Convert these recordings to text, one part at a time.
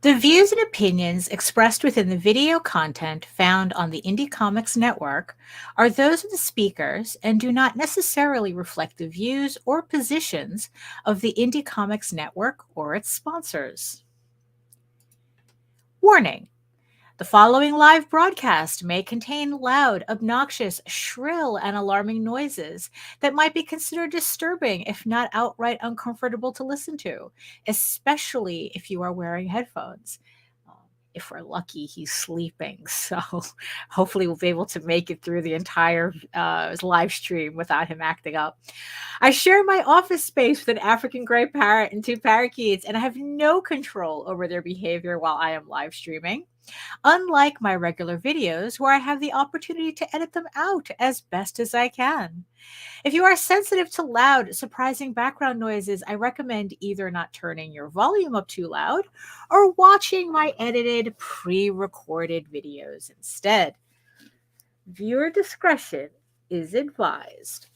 The views and opinions expressed within the video content found on the Indie Comics Network are those of the speakers and do not necessarily reflect the views or positions of the Indie Comics Network or its sponsors. Warning: the following live broadcast may contain loud, obnoxious, shrill, and alarming noises that might be considered disturbing, if not outright uncomfortable to listen to, especially if you are wearing headphones. If we're lucky, he's sleeping. So hopefully we'll be able to make it through the entire live stream without him acting up. I share my office space with an African gray parrot and two parakeets, and I have no control over their behavior while I am live streaming. Unlike my regular videos, where I have the opportunity to edit them out as best as I can. If you are sensitive to loud, surprising background noises, I recommend either not turning your volume up too loud or watching my edited, pre-recorded videos instead. Viewer discretion is advised.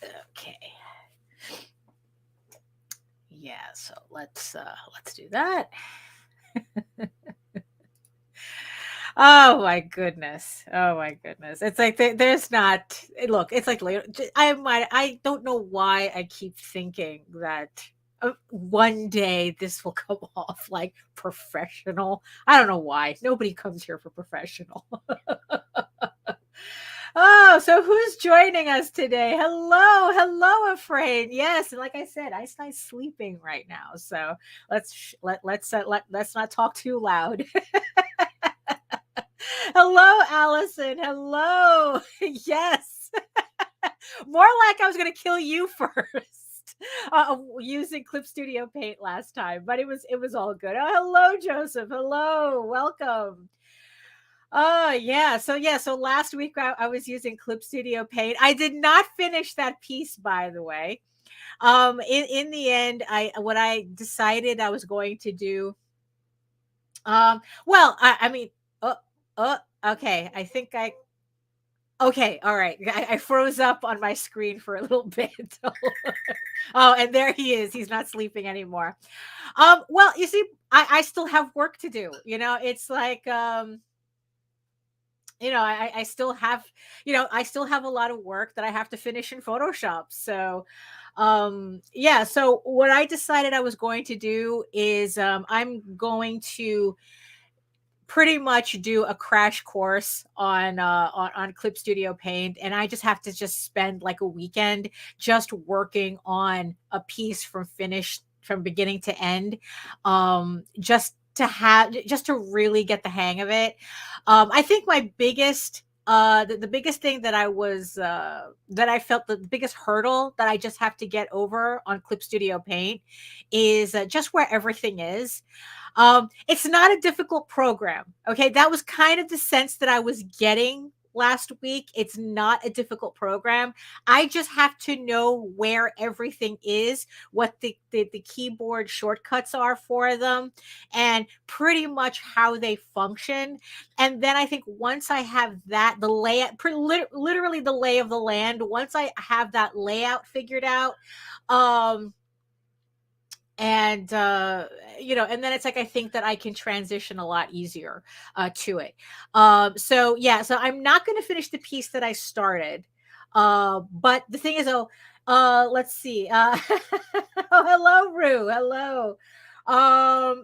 Okay. Yeah, so let's do that. Oh my goodness. Oh my goodness. It's like there's not look, it's like later. I don't know why I keep thinking that one day this will come off like professional. I don't know why. Nobody comes here for professional. Oh, so who's joining us today? Hello, Afraid. Yes, and like I said, Ice Night's sleeping right now. So let's not talk too loud. Hello, Allison. Hello. Yes. More like I was going to kill you first. Using Clip Studio Paint last time, but it was all good. Oh, hello, Joseph. Hello. Welcome. Oh, yeah. So last week I was using Clip Studio Paint. I did not finish that piece, by the way. In the end, what I decided I was going to do. Well, I mean, okay. I think I. Okay, all right. I froze up on my screen for a little bit. Oh, and there he is. He's not sleeping anymore. Well, you see, I still have work to do. It's like I still have, I still have a lot of work that I have to finish in Photoshop. So, yeah. So what I decided I was going to do is I'm going to pretty much do a crash course on Clip Studio Paint, and I just have to just spend like a weekend just working on a piece from beginning to end, just to really get the hang of it. I think my biggest the biggest thing that I felt the biggest hurdle that I just have to get over on Clip Studio Paint is just where everything is. It's not a difficult program. Okay. That was kind of the sense that I was getting last week. It's not a difficult program. I just have to know where everything is, what the keyboard shortcuts are for them, and pretty much how they function. And then I think once I have that, the layout, literally the lay of the land, once I have that layout figured out, and and then it's like I think that I can transition a lot easier to it. So yeah, so I'm not going to finish the piece that I started, but the thing is, let's see. Oh, hello, Rue. Hello.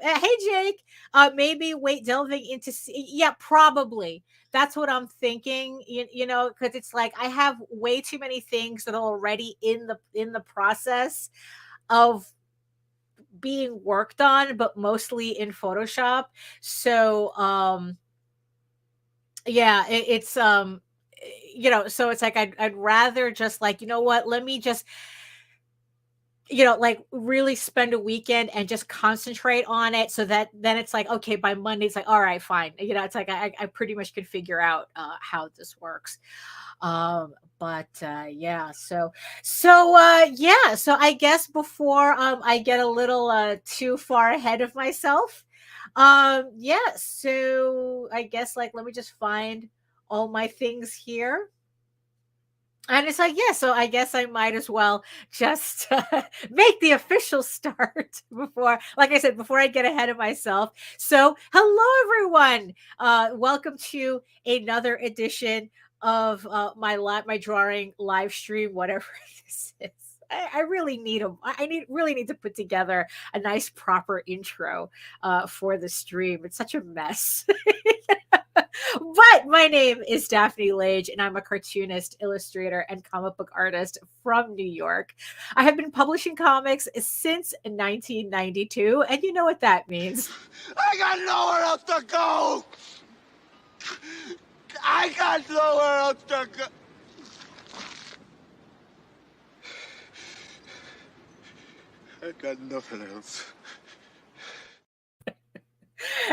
Hey, Jake. Maybe wait, delving into yeah, probably. That's what I'm thinking. Because it's like I have way too many things that are already in the process of being worked on, but mostly in Photoshop. So yeah, it's so it's like I'd rather just like, what, let me just like really spend a weekend and just concentrate on it, so that then it's like, okay, by Monday it's like, all right, fine. It's like I pretty much can figure out how this works. But yeah, so I guess before I get a little too far ahead of myself, yeah, so I guess, like, let me just find all my things here. And it's like, yeah, so I guess I might as well just make the official start before, like I said, before I get ahead of myself. So, hello, everyone. Welcome to another edition of my drawing live stream, whatever this is. I really need a I need really need to put together a nice proper intro for the stream. It's such a mess. But my name is Daphne Lage, and I'm a cartoonist, illustrator, and comic book artist from New York. I have been publishing comics since 1992, and you know what that means. I got nowhere else to go! I got nowhere else to go! I got nothing else.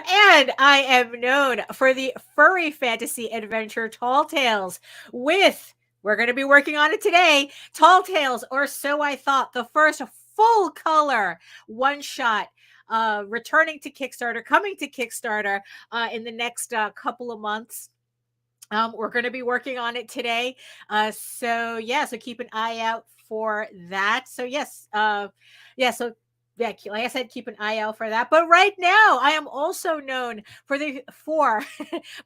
And I am known for the furry fantasy adventure Tall Tales we're going to be working on it today, Tall Tales, or So I Thought, the first full color one shot returning to Kickstarter, coming to Kickstarter in the next couple of months. We're going to be working on it today. So keep an eye out for that. So like I said, keep an eye out for that. But right now, I am also known for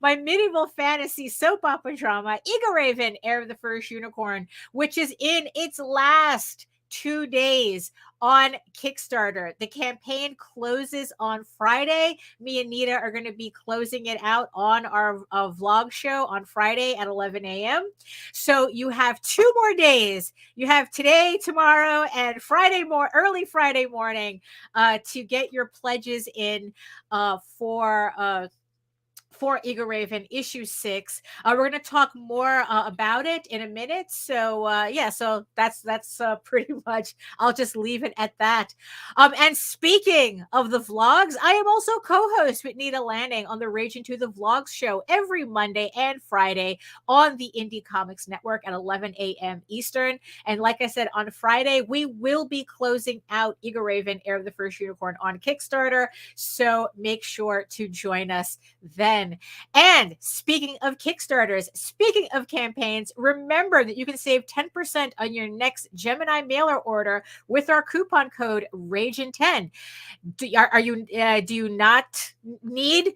my medieval fantasy soap opera drama, EGORAVEN, Heir of the First Unicorn, which is in its last 2 days on Kickstarter. The campaign closes on Friday. Me and Nita are going to be closing it out on our vlog show on Friday at 11 a.m. So you have 2 more days. You have today, tomorrow, and early Friday morning to get your pledges in for EGORAVEN issue 6. We're going to talk more about it in a minute. So so that's pretty much, I'll just leave it at that. And speaking of the vlogs, I am also co-host with Nita Lanning on the Rage Into the Vlogs show every Monday and Friday on the Indie Comics Network at 11 a.m. Eastern. And like I said, on Friday, we will be closing out EGORAVEN, Heir of the First Unicorn on Kickstarter. So make sure to join us then. And speaking of Kickstarters, speaking of campaigns, remember that you can save 10% on your next Gemini mailer order with our coupon code RAGEN10. Do you not need,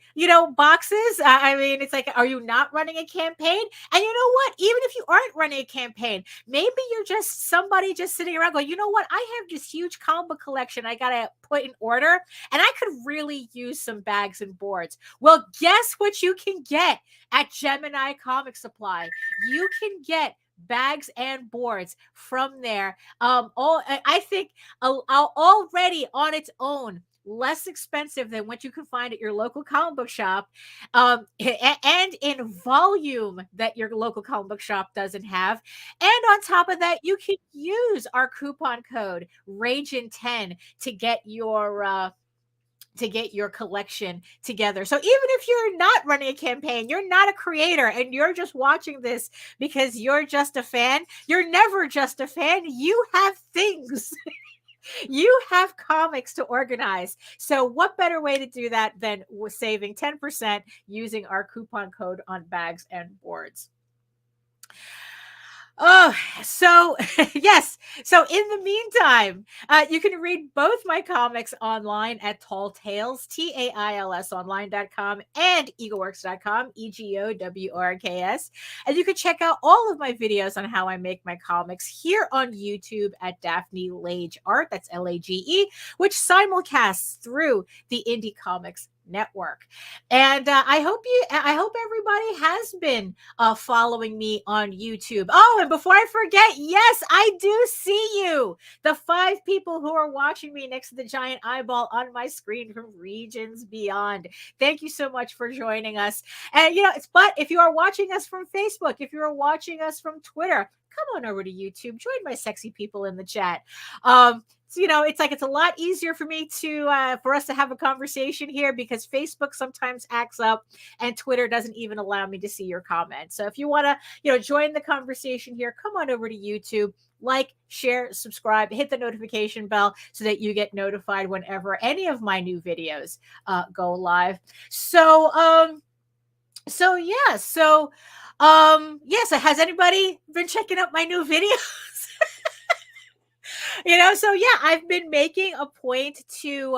boxes? I mean, it's like, are you not running a campaign? And you know what? Even if you aren't running a campaign, maybe you're just somebody just sitting around going, you know what? I have this huge comic book collection I got to put in order, and I could really use some bags and boards. Well, guess what you can get at Gemini Comic Supply? You can get bags and boards from there. I think already on its own, less expensive than what you can find at your local comic book shop, and in volume that your local comic book shop doesn't have. And on top of that, you can use our coupon code RAGEN10 to get your collection together. So even if you're not running a campaign, you're not a creator, and you're just watching this because you're just a fan, you're never just a fan. You have things. You have comics to organize. So what better way to do that than saving 10% using our coupon code on bags and boards? Oh, so yes. So in the meantime, you can read both my comics online at Tall Tales, TAILS online.com, and egoworks.com, EGOWORKS. And you can check out all of my videos on how I make my comics here on YouTube at Daphne Lage Art, that's LAGE, which simulcasts through the Indie Comics Network. And I hope everybody has been following me on YouTube. Oh, and before I forget, yes, I do see you, the 5 people who are watching me next to the giant eyeball on my screen from regions beyond. Thank you so much for joining us. And but if you are watching us from Facebook, if you are watching us from Twitter, come on over to YouTube, join my sexy people in the chat. So, it's a lot easier for me for us to have a conversation here, because Facebook sometimes acts up and Twitter doesn't even allow me to see your comments. So if you want to, join the conversation here, come on over to YouTube, like, share, subscribe, hit the notification bell so that you get notified whenever any of my new videos go live. So Yeah, so has anybody been checking out my new videos? So yeah, I've been making a point to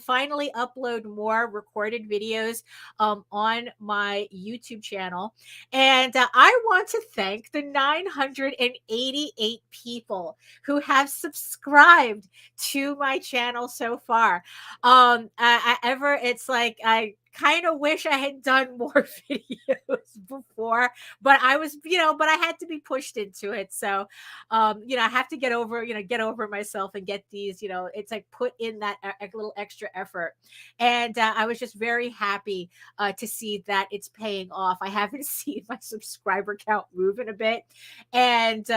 finally upload more recorded videos on my YouTube channel. And I want to thank the 988 people who have subscribed to my channel so far. It's like I kind of wish I had done more videos before, but I had to be pushed into it. So I have to get over myself and get these, it's like put in that little extra effort. And I was just very happy to see that it's paying off. I haven't seen my subscriber count move in a bit. And,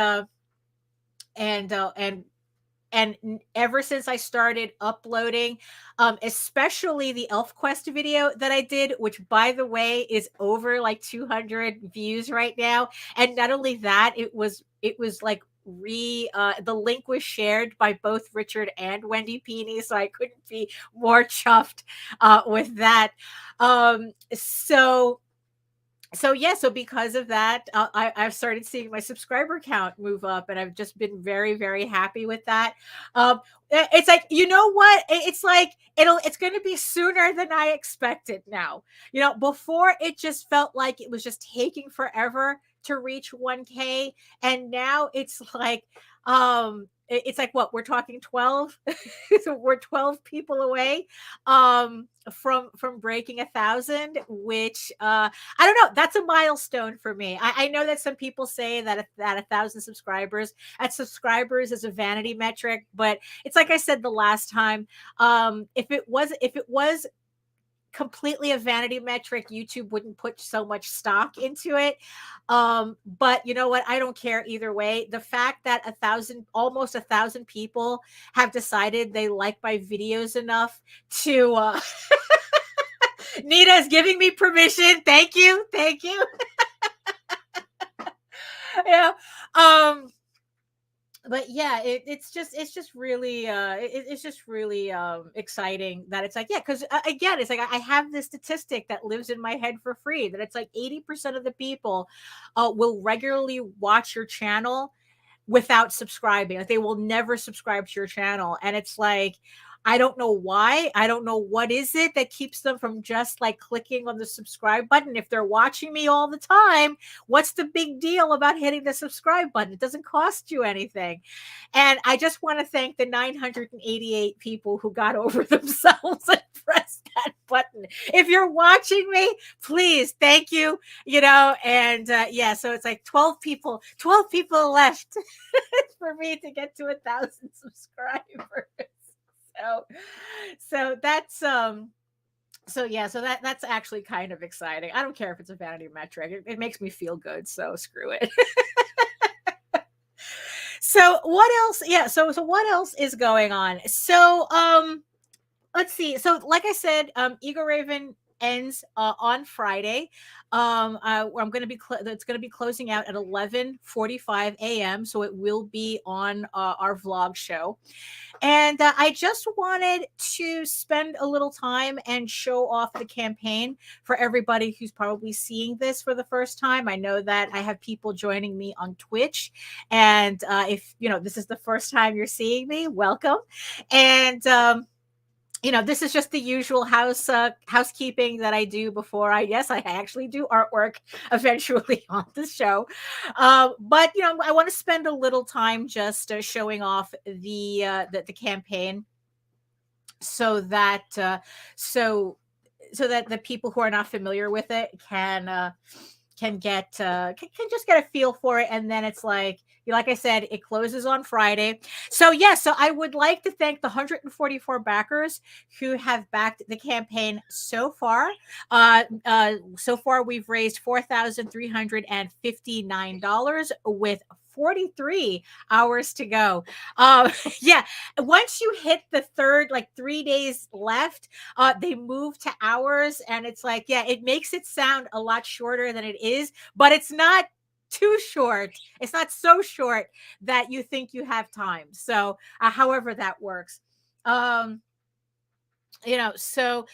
and, uh, and, ever since I started uploading, especially the Elf Quest video that I did, which by the way is over like 200 views right now. And not only that, it was like the link was shared by both Richard and Wendy Peeney, so I couldn't be more chuffed with that. So because of that, I've started seeing my subscriber count move up, and I've just been very, very happy with that. It's like, you know what? It's like it's going to be sooner than I expected now. Before it just felt like it was just taking forever to reach 1K, and now it's like it's like, what, we're talking 12. So we're 12 people away from breaking 1,000, which I don't know, that's a milestone for me. I know that some people say that 1,000 subscribers is a vanity metric, but it's like I said the last time, if it was completely a vanity metric, YouTube wouldn't put so much stock into it. But you know what? I don't care either way. The fact that almost 1,000 people have decided they like my videos enough to Nita's giving me permission. Thank you. Thank you. Yeah. But yeah, it's just really exciting that it's like, yeah, because again, it's like I have this statistic that lives in my head for free, that it's like 80% of the people will regularly watch your channel without subscribing. Like, they will never subscribe to your channel. And it's like, I don't know why. I don't know what is it that keeps them from just like clicking on the subscribe button. If they're watching me all the time, what's the big deal about hitting the subscribe button? It doesn't cost you anything. And I just want to thank the 988 people who got over themselves and pressed that button. If you're watching me, please, thank you. And yeah, so it's like 12 people left for me to get to 1,000 subscribers. So that's that's actually kind of exciting. I don't care if it's a vanity metric. It makes me feel good, so screw it. So what else? Yeah, so what else is going on? So let's see. So like I said, EGORAVEN ends on Friday. I'm going to be it's going to be closing out at 11:45 a.m. So it will be on our vlog show. And I just wanted to spend a little time and show off the campaign for everybody who's probably seeing this for the first time. I know that I have people joining me on Twitch. And if this is the first time you're seeing me, welcome. And this is just the usual housekeeping that I do before I actually do artwork eventually on the show. But I want to spend a little time just showing off the campaign, so that the people who are not familiar with it can just get a feel for it. And then it's like I said, it closes on Friday. So I would like to thank the 144 backers who have backed the campaign so far. So far we've raised $4,359 with 43 hours to go. Yeah, once you hit the third, like 3 days left, they move to hours, and it's like, yeah, it makes it sound a lot shorter than it is, but it's not too short. It's not so short that you think you have time. So however that works. So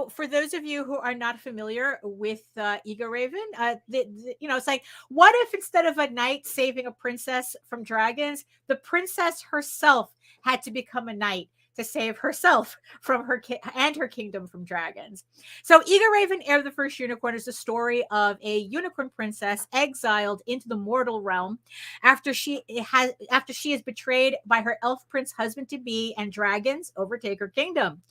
for those of you who are not familiar with EGORAVEN, it's like, what if instead of a knight saving a princess from dragons, the princess herself had to become a knight to save herself from and her kingdom from dragons? So EGORAVEN, Heir of the First Unicorn, is the story of a unicorn princess exiled into the mortal realm after she is betrayed by her elf prince husband to be, and dragons overtake her kingdom.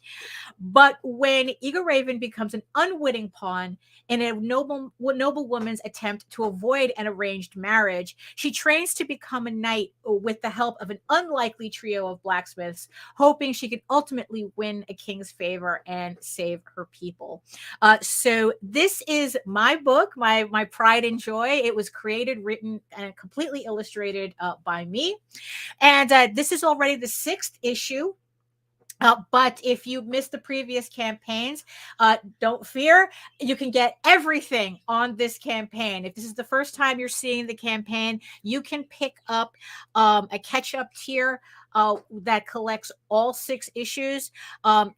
But when EGORAVEN becomes an unwitting pawn in a noble woman's attempt to avoid an arranged marriage, she trains to become a knight with the help of an unlikely trio of blacksmiths, hoping she could ultimately win a king's favor and save her people. So this is my book, my pride and joy. It was created, written, and completely illustrated by me. And this is already the 6th issue. But if you missed the previous campaigns, don't fear. You can get everything on this campaign. If this is the first time you're seeing the campaign, you can pick up a catch-up tier that collects all 6 issues.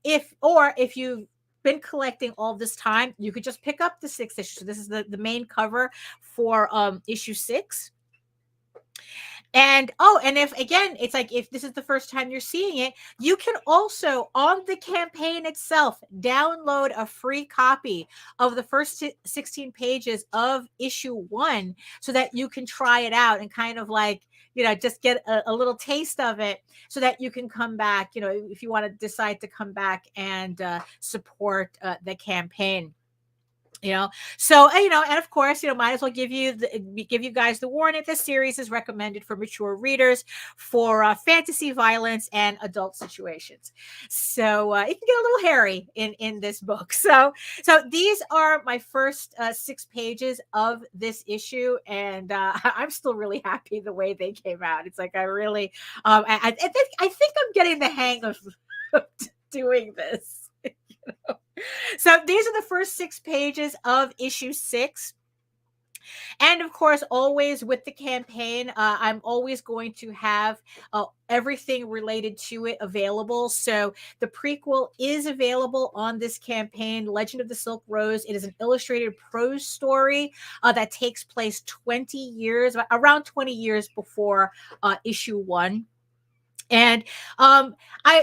If you've been collecting all this time, you could just pick up the 6th issue. So this is the main cover for issue 6. And it's like, if this is the first time you're seeing it, you can also, on the campaign itself, download a free copy of the first 16 pages of issue 1 so that you can try it out and kind of like, just get a little taste of it so that you can come back, if you want to decide to come back and support the campaign. And of course, might as well give you guys the warning. This series is recommended for mature readers for fantasy, violence, and adult situations. So it can get a little hairy in this book. So these are my first 6 pages of this issue, and I'm still really happy the way they came out. It's like, I really, I think I'm getting the hang of doing this. So these are the first 6 pages of issue 6. And of course, always with the campaign, I'm always going to have everything related to it available. So the prequel is available on this campaign, Legend of the Silk Rose. It is an illustrated prose story that takes place around 20 years before issue 1. And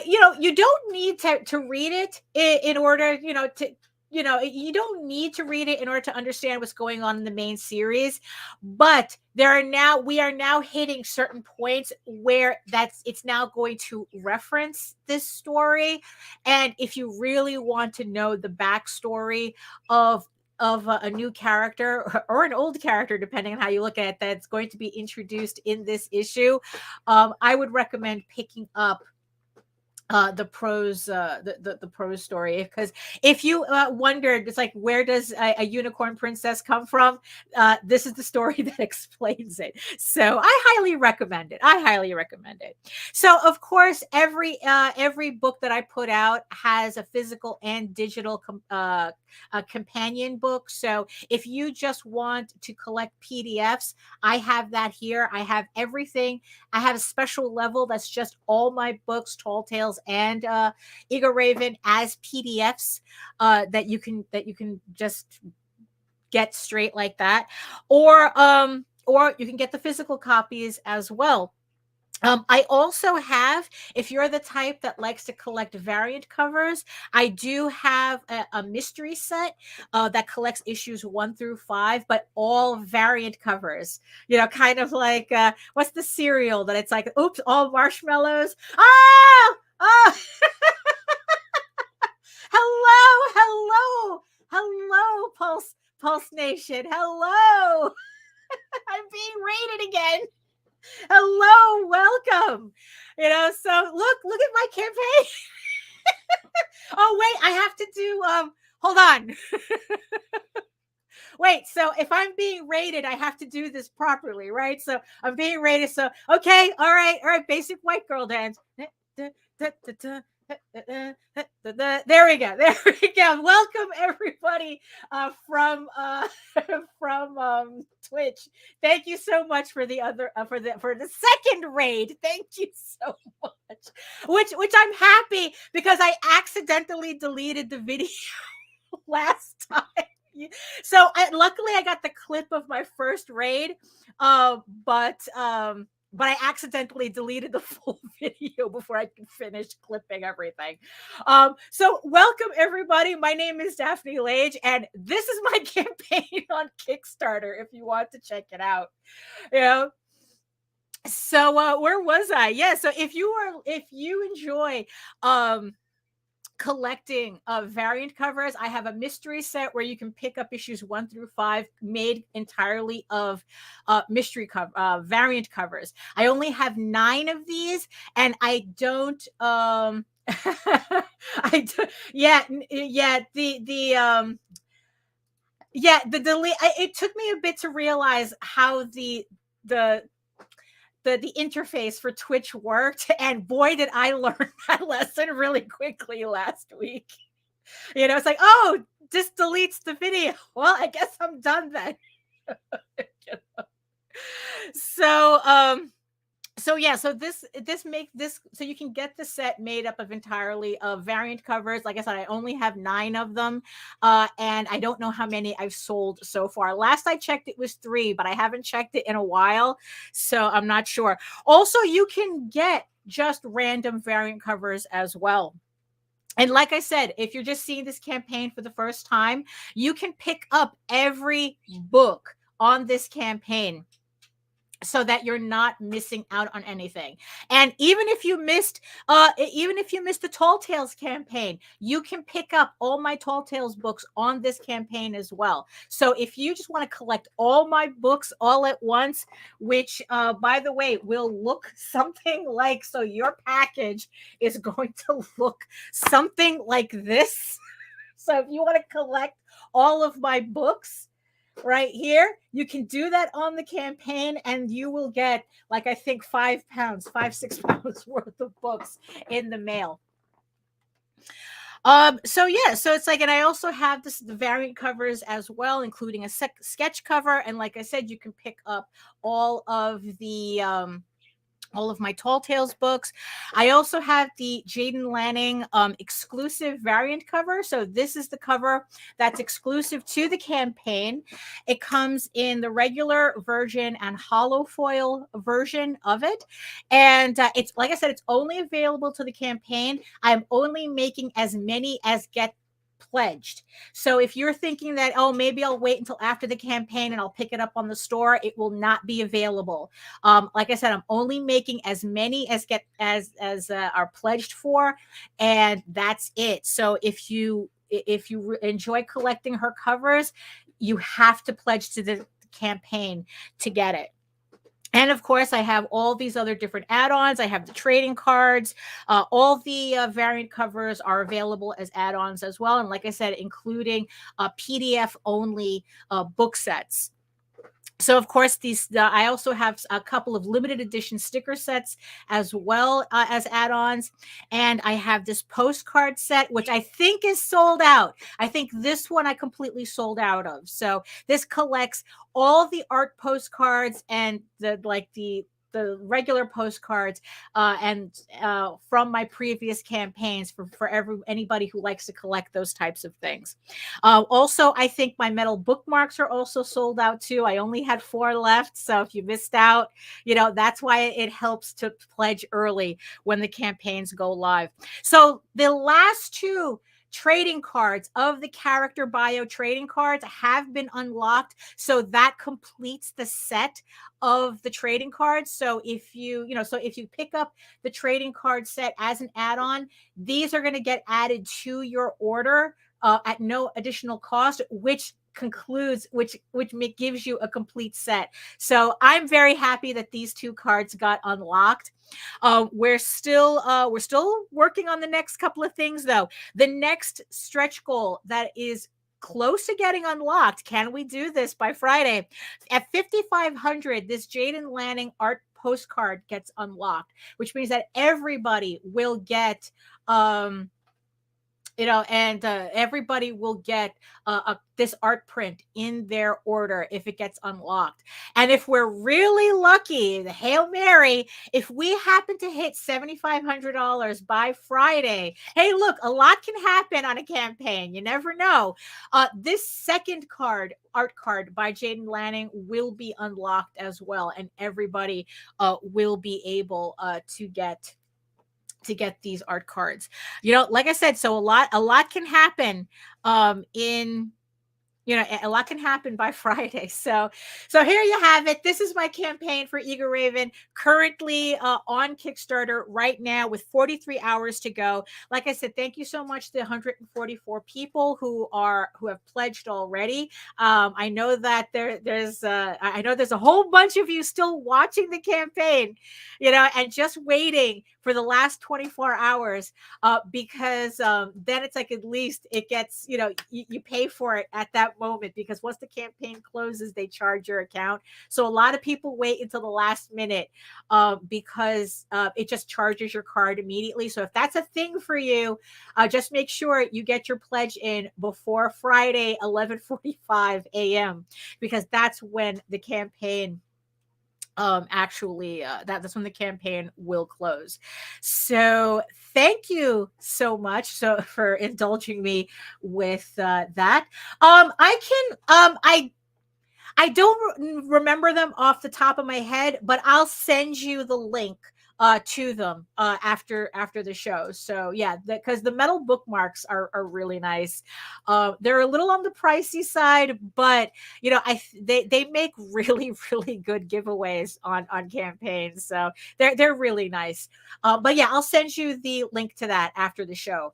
you don't need to read it in order, you don't need to read it in order to understand what's going on in the main series. But we are now hitting certain points where it's now going to reference this story. And if you really want to know the backstory of a new character or an old character, depending on how you look at it, that's going to be introduced in this issue, I would recommend picking up the prose story, because if you wondered, it's like, where does a unicorn princess come from? This is the story that explains it. So I highly recommend it. So of course, every book that I put out has a physical and digital companion book. So if you just want to collect PDFs, I have that here. I have everything. I have a special level that's just all my books, Tall Tales and EGORAVEN, as PDFs that you can just get straight like that, or you can get the physical copies as well. I also have, if you're the type that likes to collect variant covers, I do have a mystery set that collects issues 1 through 5, but all variant covers. Kind of like, what's the cereal that it's like, oops, all marshmallows. Oh! Hello, Pulse Nation. Hello. I'm being rated again. Hello, welcome. So look at my campaign. Oh wait, I have to do hold on. Wait, so if I'm being rated, I have to do this properly, right? So I'm being rated. So okay, all right, basic white girl dance. There we go. There we go. Welcome everybody from Twitch. Thank you so much for the other for the second raid. Thank you so much. Which I'm happy because I accidentally deleted the video last time. So luckily I got the clip of my first raid, but I accidentally deleted the full video before I could finish clipping everything. So welcome everybody. My name is Daphne Lage, and this is my campaign on Kickstarter. If you want to check it out, So where was I? Yeah. So if you enjoy collecting variant covers, I have a mystery set where you can pick up issues 1 through 5 made entirely of mystery cover variant covers. I only have 9 of these, and I don't I do, yeah the delete. It took me a bit to realize how the interface for Twitch worked, and boy did I learn that lesson really quickly last week. It's like, oh, just deletes the video. Well, I guess I'm done then. So yeah, so this makes this so you can get the set made up of entirely of variant covers. Like I said, I only have 9 of them, and I don't know how many I've sold so far. Last I checked, it was 3, but I haven't checked it in a while, so I'm not sure. Also, you can get just random variant covers as well. And like I said, if you're just seeing this campaign for the first time, you can pick up every book on this campaign, so that you're not missing out on anything. And even if you missed the Tall Tales campaign, you can pick up all my Tall Tales books on this campaign as well. So if you just want to collect all my books all at once, which by the way will look something like, so your package is going to look something like this. So if you want to collect all of my books right here, you can do that on the campaign, and you will get, like, I think 6 pounds worth of books in the mail. So yeah, so it's like, and I also have the variant covers as well, including a sketch cover, and like I said, you can pick up all of my Tall Tales books. I also have the Jaden Lanning exclusive variant cover. So this is the cover that's exclusive to the campaign. It comes in the regular version and hollow foil version of it. And it's, like I said, it's only available to the campaign. I'm only making as many as get pledged. So if you're thinking that, oh, maybe I'll wait until after the campaign and I'll pick it up on the store, it will not be available. Like I said, I'm only making as many as are pledged for, and that's it. So if you enjoy collecting her covers, you have to pledge to the campaign to get it. And of course, I have all these other different add-ons. I have the trading cards. All the variant covers are available as add-ons as well. And like I said, including PDF-only book sets. So, of course, I also have a couple of limited edition sticker sets as well as add-ons. And I have this postcard set, which I think is sold out. I think this one I completely sold out of. So this collects all the art postcards and the regular postcards and from my previous campaigns for anybody who likes to collect those types of things. Also, I think my metal bookmarks are also sold out too. I only had 4 left, so if you missed out, that's why it helps to pledge early when the campaigns go live. So the last 2 trading cards of the character bio trading cards have been unlocked, so that completes the set of the trading cards. So if you pick up the trading card set as an add-on, these are going to get added to your order at no additional cost, which gives you a complete set. So I'm very happy that these 2 cards got unlocked. We're still working on the next couple of things, though. The next stretch goal that is close to getting unlocked. Can we do this by Friday? At 5,500, this Jaden Lanning art postcard gets unlocked, which means that everybody will get and everybody will get this art print in their order if it gets unlocked. And if we're really lucky, the Hail Mary, if we happen to hit $7,500 by Friday, hey, look, a lot can happen on a campaign. You never know. This second art card by Jaden Lanning will be unlocked as well, and everybody will be able to get these art cards. Like I said, so a lot can happen in a lot can happen by Friday. So here you have it. This is my campaign for EGORAVEN, currently on Kickstarter right now with 43 hours to go. Like I said, thank you so much to the 144 people who have pledged already. I know that there's a whole bunch of you still watching the campaign, and just waiting for the last 24 hours, because then it's like, at least it gets, you pay for it at that moment, because once the campaign closes, they charge your account. So a lot of people wait until the last minute because it just charges your card immediately. So if that's a thing for you, just make sure you get your pledge in before Friday 11:45 a.m. because that's when the campaign that's when the campaign will close. So thank you so much for indulging me with that. I don't remember them off the top of my head, but I'll send you the link to them after the show. So yeah, because the metal bookmarks are really nice. They're a little on the pricey side, but they make really really good giveaways on campaigns. So they're really nice. But yeah, I'll send you the link to that after the show.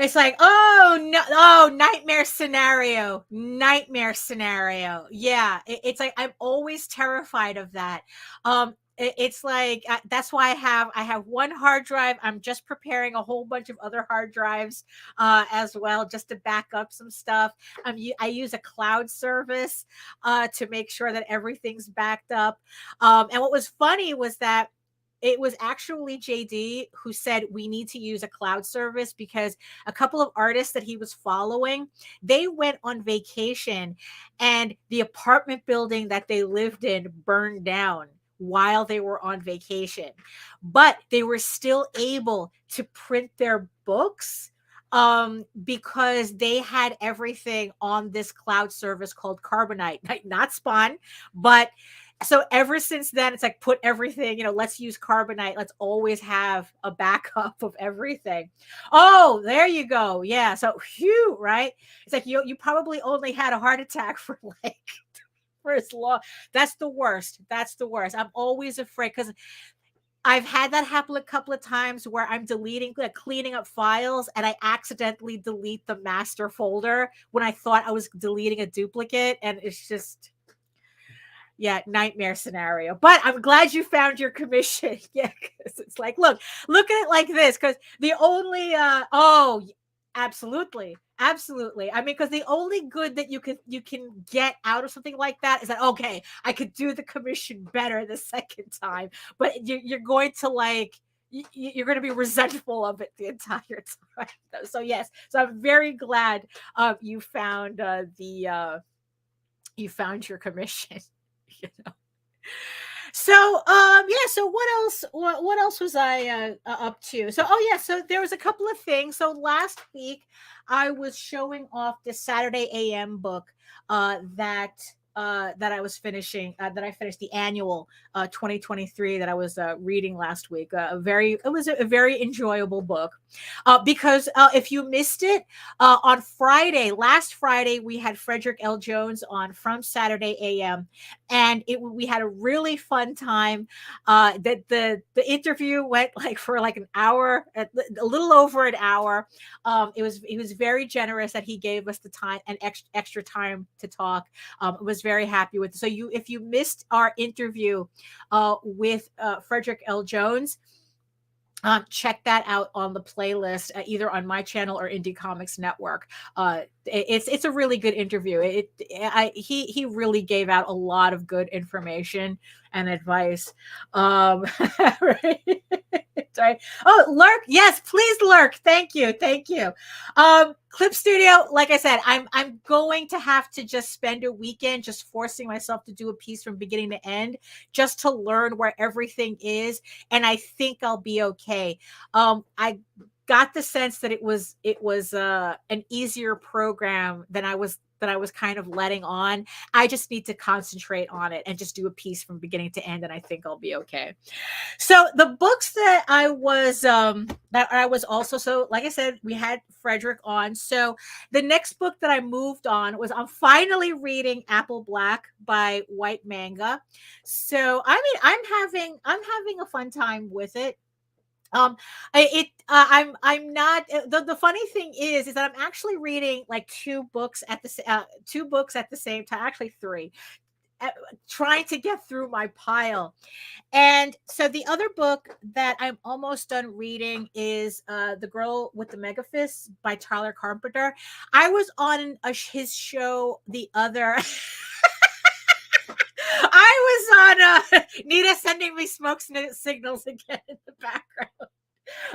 It's like, oh no, nightmare scenario. Yeah, it's like I'm always terrified of that. It's like that's why I have one hard drive. I'm just preparing a whole bunch of other hard drives as well, just to back up some stuff. I use a cloud service to make sure that everything's backed up. And what was funny was that it was actually JD who said we need to use a cloud service because a couple of artists that he was following, they went on vacation and the apartment building that they lived in burned down while they were on vacation, but they were still able to print their books because they had everything on this cloud service called Carbonite, not Spawn, but so ever since then, it's like, put everything, let's use Carbonite. Let's always have a backup of everything. Oh, there you go. Yeah. So, phew, right? It's like you probably only had a heart attack for for as long. That's the worst. I'm always afraid because I've had that happen a couple of times where I'm cleaning up files, and I accidentally delete the master folder when I thought I was deleting a duplicate. And it's just, yeah, nightmare scenario. But I'm glad you found your commission. Yeah, because it's like, look at it like this. Because the only absolutely. I mean, because the only good that you can get out of something like that is that, okay, I could do the commission better the second time. But you're going to you're going to be resentful of it the entire time. So yes, so I'm very glad you found you found your commission. So so what else was I up to? So so there was a couple of things. So last week I was showing off the Saturday AM book that I was finishing, that I finished the annual 2023 that I was reading last week. It was a very enjoyable book because if you missed it, on last Friday, we had Frederick L. Jones on from Saturday AM, and we had a really fun time. That the interview went for an hour, a little over an hour. He was very generous that he gave us the time and extra time to talk. Was very happy with. So if you missed our interview with Frederick L. Jones, check that out on the playlist, either on my channel or Indie Comics Network. it's a really good interview. He really gave out a lot of good information and advice. Right. Right. Oh, lurk. Yes, please lurk. Thank you. Thank you. Clip Studio, like I said, I'm going to have to just spend a weekend just forcing myself to do a piece from beginning to end just to learn where everything is, and I think I'll be okay. I got the sense that it was an easier program than I was kind of letting on. I just need to concentrate on it and just do a piece from beginning to end, and I think I'll be okay. So the books that I was also, so like I said, we had Frederick on. So the next book that I moved on was, I'm finally reading Apple Black by White Manga. So I mean, I'm having a fun time with it. I'm not, the funny thing is that I'm actually reading like two books at the same time, actually three, uh, trying to get through my pile. And so the other book that I'm almost done reading is The Girl with the Mega Fist by Tyler Carpenter. I was on his show the other I was on Nita sending me smoke signals again in the background.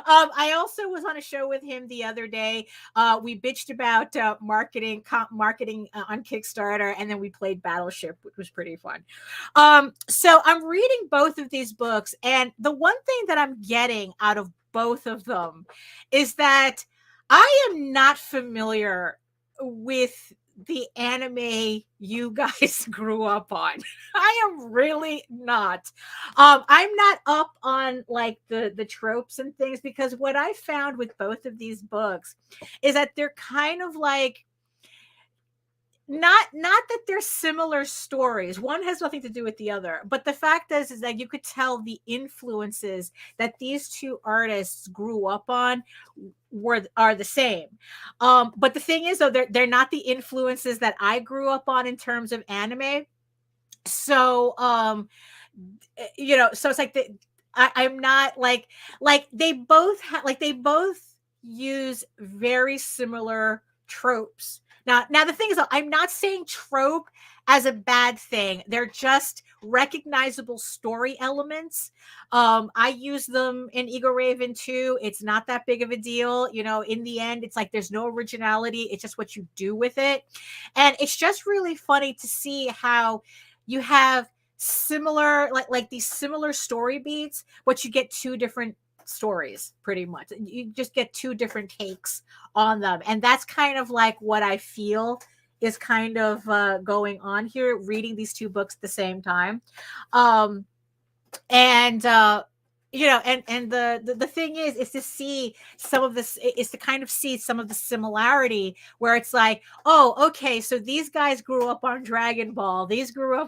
I also was on a show with him the other day. We bitched about marketing on Kickstarter, and then we played Battleship, which was pretty fun. So I'm reading both of these books, and the one thing that I'm getting out of both of them is that I am not familiar with the anime you guys grew up on. I am really not. I'm not up on like the tropes and things, because what I found with both of these books is that they're kind of like, not that they're similar stories. One has nothing to do with the other, but the fact is that you could tell the influences that these two artists grew up on are the same. But the thing is, though, they're not the influences that I grew up on in terms of anime. So so it's like I'm not like they both they both use very similar tropes. Now the thing is, though, I'm not saying trope as a bad thing. They're just recognizable story elements. I use them in EGORAVEN too. It's not that big of a deal. In the end, it's like there's no originality. It's just what you do with it. And it's just really funny to see how you have similar like these similar story beats, but you get two different stories. Pretty much you just get two different takes on them, and that's kind of like what I feel is kind of going on here, reading these two books at the same time. And and the thing is to see some of this, is to kind of see some of the similarity, where it's like, oh, okay, so these guys grew up on Dragon Ball, guys grew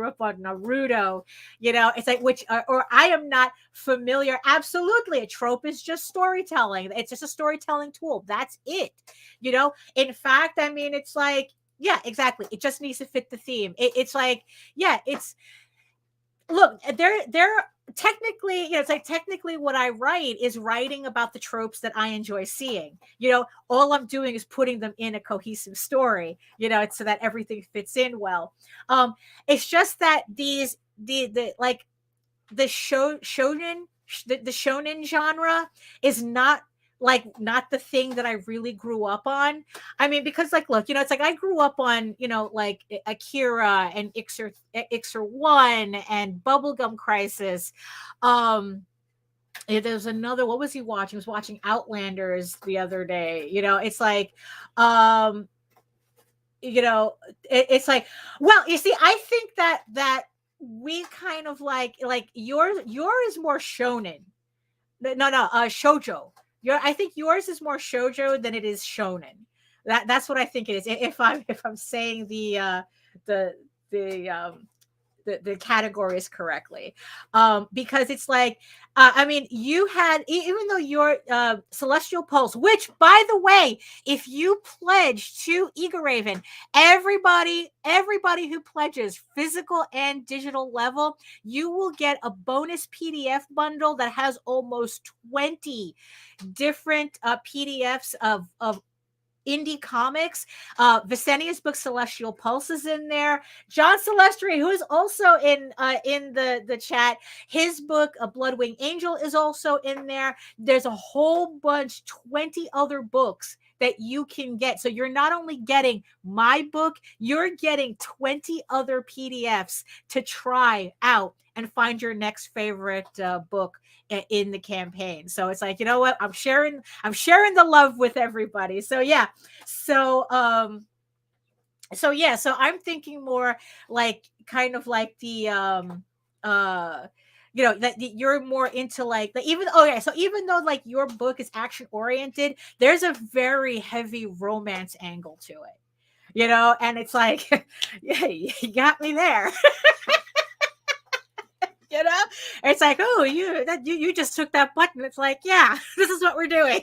up on Naruto. It's like, which or I am not familiar. Absolutely, a trope is just storytelling. It's just a storytelling tool. That's it. In fact, I mean, it's like, yeah, exactly, it just needs to fit the theme. It's like, yeah, it's, look, they're technically, it's like, technically what I write is writing about the tropes that I enjoy seeing. All I'm doing is putting them in a cohesive story, it's so that everything fits in well. It's just that the like the shonen the shonen genre is not the thing that I really grew up on. I mean, because like, look, it's like I grew up on, like Akira and Ixer 1 and Bubblegum Crisis. There's another, what was he watching? He was watching Outlanders the other day. It's like, it's like, well, you see, I think that we kind of like yours is more shonen. No, shoujo. I think yours is more shoujo than it is shonen. That's what I think it is. If I'm saying the the categories correctly, because it's like, I mean, you had, even though your Celestial Pulse, which, by the way, if you pledge to EGORAVEN, everybody who pledges, physical and digital level, you will get a bonus PDF bundle that has almost 20 different PDFs of indie comics. Visenia's book Celestial Pulse is in there. John Celestri, who is also in the chat, his book A Bloodwing Angel is also in there. There's a whole bunch, 20 other books that you can get. So you're not only getting my book, you're getting 20 other PDFs to try out and find your next favorite book in the campaign. So it's like, you know what? I'm sharing the love with everybody. So yeah. So so I'm thinking more like kind of like the that you're more into like even so even though like your book is action oriented, there's a very heavy romance angle to it, and it's like yeah, you got me there. It's like, oh, you just took that button. It's like, yeah, this is what we're doing.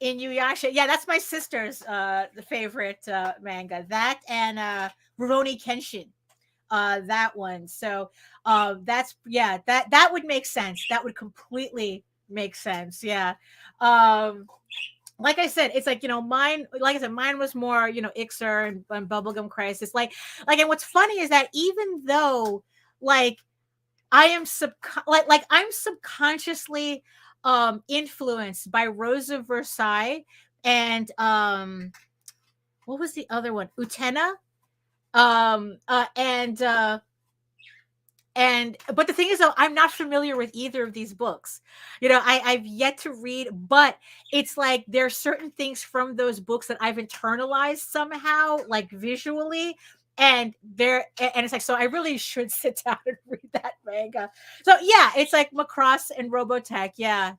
Inuyasha, yeah, that's my sister's the favorite manga, that and Rurouni Kenshin, that one. So that's that would make sense. That would completely make sense. Yeah. Like I said, it's like, mine, like I said, mine was more, Ixer and Bubblegum Crisis. And what's funny is that even though like I am I'm subconsciously influenced by Rosa Versailles and what was the other one? Utena. But the thing is though, I'm not familiar with either of these books. I've yet to read, but it's like there are certain things from those books that I've internalized somehow, like visually, and it's like, so I really should sit down and read that manga. So yeah, it's like Macross and Robotech. Yeah,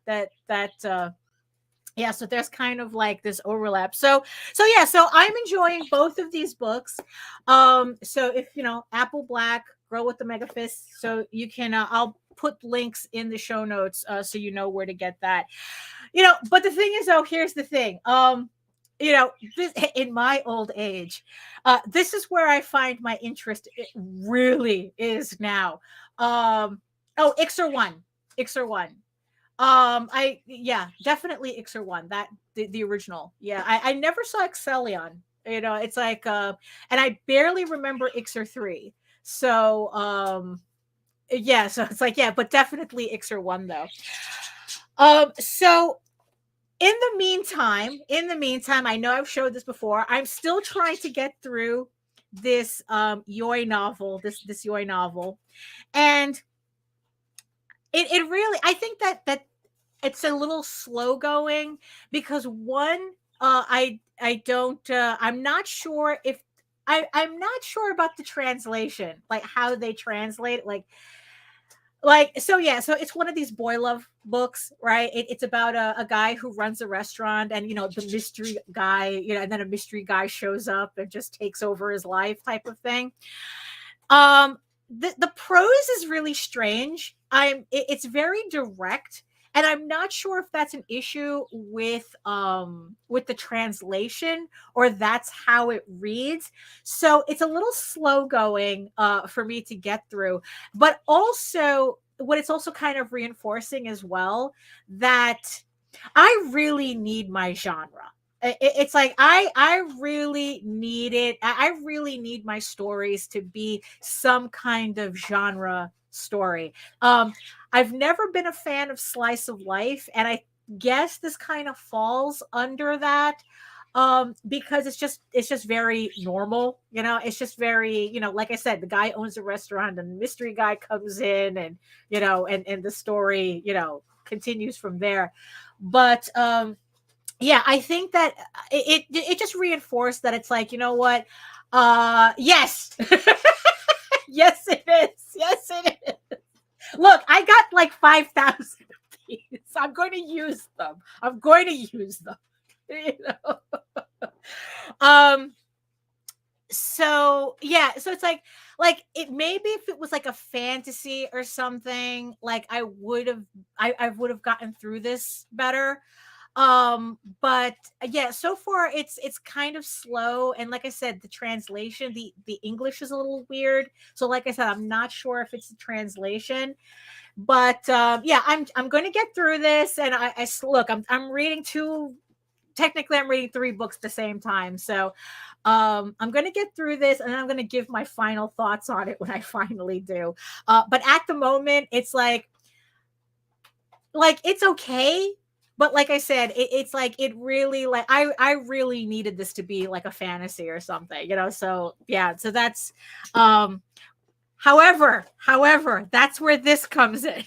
so there's kind of like this overlap. So I'm enjoying both of these books. So if Apple Black, Girl with the Mega Fist, so you can I'll put links in the show notes so you know where to get that. But the thing is though, here's the thing. This, in my old age, this is where I find my interest. It really is now. Ixer one. Definitely Ixer one. That the original. Yeah, I never saw Excellion. It's like and I barely remember Ixer 3. So so it's like, yeah, but definitely Ixer 1 though. So in the meantime, I know I've showed this before. I'm still trying to get through this Yoi novel, this Yoi novel. And it really, I think that it's a little slow going because one, I'm not sure if I'm not sure about the translation, like how they translate, so it's one of these boy love books, right? It's about a guy who runs a restaurant, and the mystery guy, and then a mystery guy shows up and just takes over his life, type of thing. The prose is really strange. It's very direct, and I'm not sure if that's an issue with the translation or that's how it reads. So it's a little slow going for me to get through. But also, what it's also kind of reinforcing as well, that I really need my genre. It's like I really need it. I really need my stories to be some kind of genre story. I've never been a fan of slice of life, and I guess this kind of falls under that because it's just very normal. It's just very, like I said, the guy owns a restaurant and the mystery guy comes in, and and the story continues from there. But I think that it just reinforced that it's like, what, yes. Yes it is. Look, I got like 5,000 of these. I'm going to use them. So it's like it, maybe if it was like a fantasy or something, like I would have gotten through this better. But yeah, so far it's kind of slow, and like I said, the translation, the English is a little weird. So like I said, I'm not sure if it's the translation, but yeah, I'm going to get through this, and look, I'm reading two. Technically, I'm reading three books at the same time, so I'm going to get through this, and I'm going to give my final thoughts on it when I finally do. But at the moment, it's like it's okay, but like I said, it's like it really like I really needed this to be like a fantasy or something, you know. So yeah, so that's um however, that's where this comes in.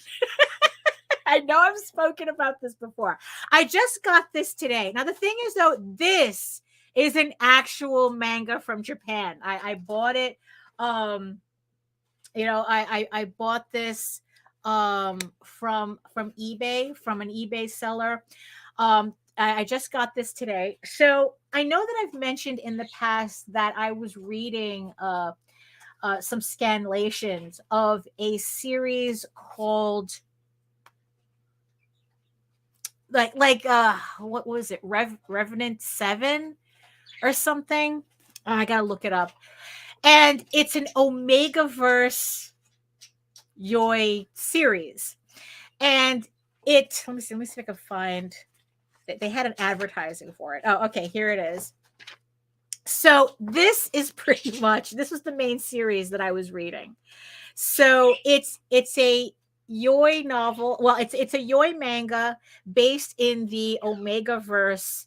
I know I've spoken about this before. I just got this today. Now the thing is though, this is an actual manga from Japan. I bought it. You know, I bought this from eBay, from an eBay seller. I just got this today. So I know that I've mentioned in the past that I was reading some scanlations of a series called what was it, Revenant 7 or something. I gotta look it up. And it's an Omega verse Yoi series. And let me see if I can find, they had an advertising for it. Oh, okay, here it is. So this is pretty much, this was the main series that I was reading. So it's a Yoi novel. Well, it's a Yoi manga based in the Omega verse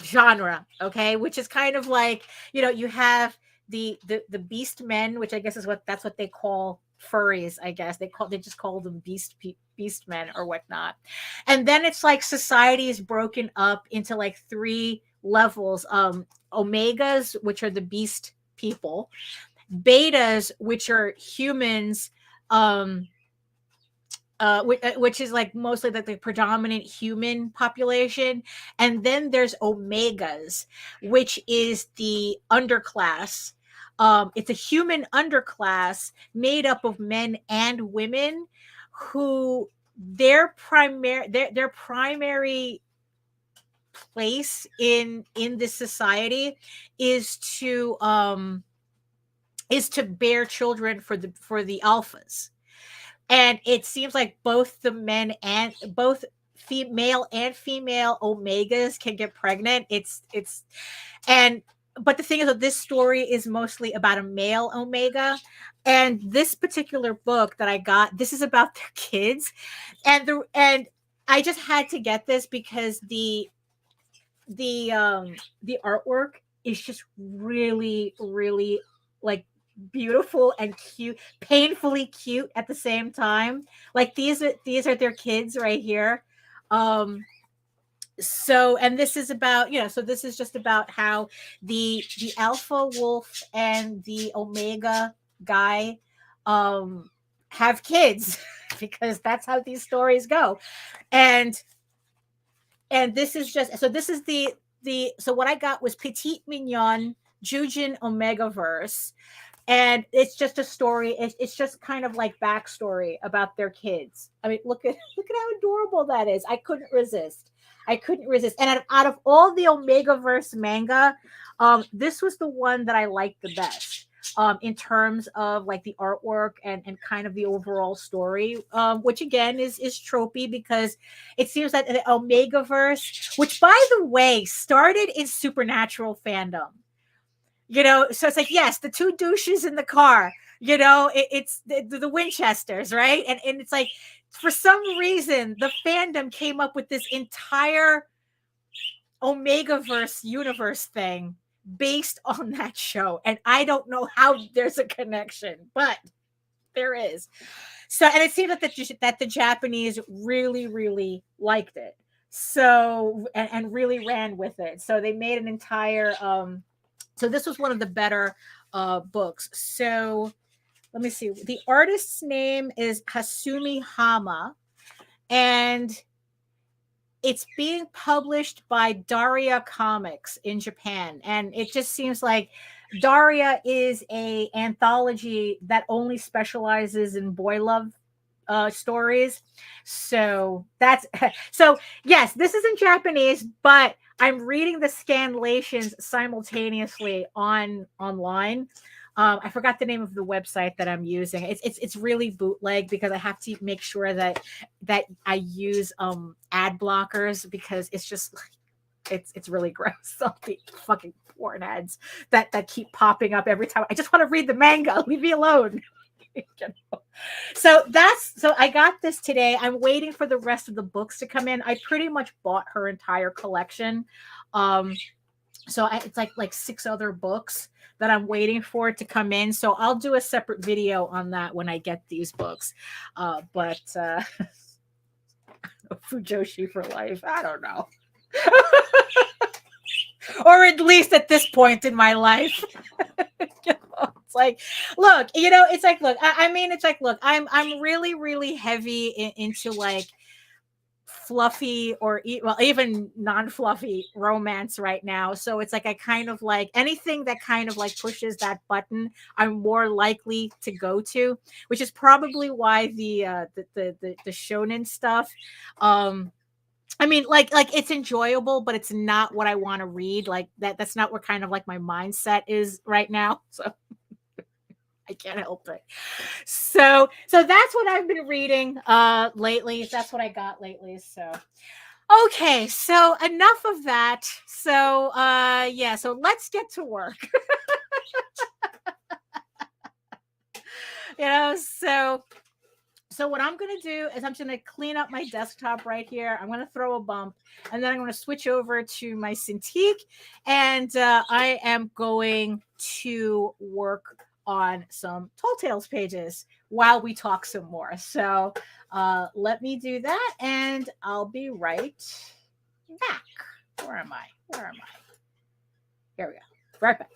genre, okay, which is kind of like, you know, you have the beast men, which I guess is that's what they call furries. I guess they just call them beast men or whatnot. And then it's like society is broken up into like three levels. Omegas, which are the beast people, betas, which are humans, which is like mostly like the predominant human population, and then there's omegas, which is the underclass. It's a human underclass made up of men and women who their primary place in this society is to bear children for the alphas. And it seems like both the men and both male and female omegas can get pregnant. And but the thing is that this story is mostly about a male omega, and this particular book that I got, this is about their kids. And I just had to get this because the artwork is just really, really like beautiful and cute, painfully cute at the same time. Like these are their kids right here. So, and this is about, you know, so this is just about how the alpha wolf and the omega guy have kids because that's how these stories go. And this is just, so this is so what I got was Petite Mignon Jujin Omegaverse. And it's just a story. It's just kind of like backstory about their kids. I mean, look at how adorable that is. I couldn't resist. And out of all the Omegaverse manga, this was the one that I liked the best. In terms of like the artwork and kind of the overall story, which again is tropey because it seems that the Omegaverse, which by the way started in supernatural fandom, you know, so it's like, yes, the two douches in the car, you know, it's the Winchesters, right? And it's like, for some reason, the fandom came up with this entire Omegaverse universe thing based on that show. And I don't know how there's a connection, but there is. So, and it seems that the Japanese really, really liked it. So, and really ran with it. So they made an entire, so this was one of the better books. So let me see. The artist's name is Hasumi Hama, and it's being published by Daria Comics in Japan. And it just seems like Daria is a anthology that only specializes in boy love stories. So that's so yes, this is in Japanese, but I'm reading the scanlations simultaneously online. I forgot the name of the website that I'm using. It's really bootleg because I have to make sure that I use ad blockers, because it's just it's really gross. All the fucking porn ads that keep popping up every time. I just want to read the manga. Leave me alone. You know? So I got this today. I'm waiting for the rest of the books to come in. I pretty much bought her entire collection. It's like 6 other books that I'm waiting for to come in. So I'll do a separate video on that when I get these books. But Fujoshi for life. I don't know. Or at least at this point in my life. It's like, look, it's like, look, look, I'm really, really heavy into like fluffy or even non-fluffy romance right now. So it's like I kind of like anything that kind of like pushes that button, I'm more likely to go to, which is probably why the shonen stuff, like it's enjoyable, but it's not what I want to read. Like that's not where kind of like my mindset is right now. So I can't help it. So that's what I've been reading lately. That's what I got lately. So okay, so enough of that. So yeah, so let's get to work. So what I'm going to do is I'm going to clean up my desktop right here. I'm going to throw a bump, and then I'm going to switch over to my Cintiq, and I am going to work on some Tall Tales pages while we talk some more. So let me do that, and I'll be right back. Where am I? Here we go. Right back.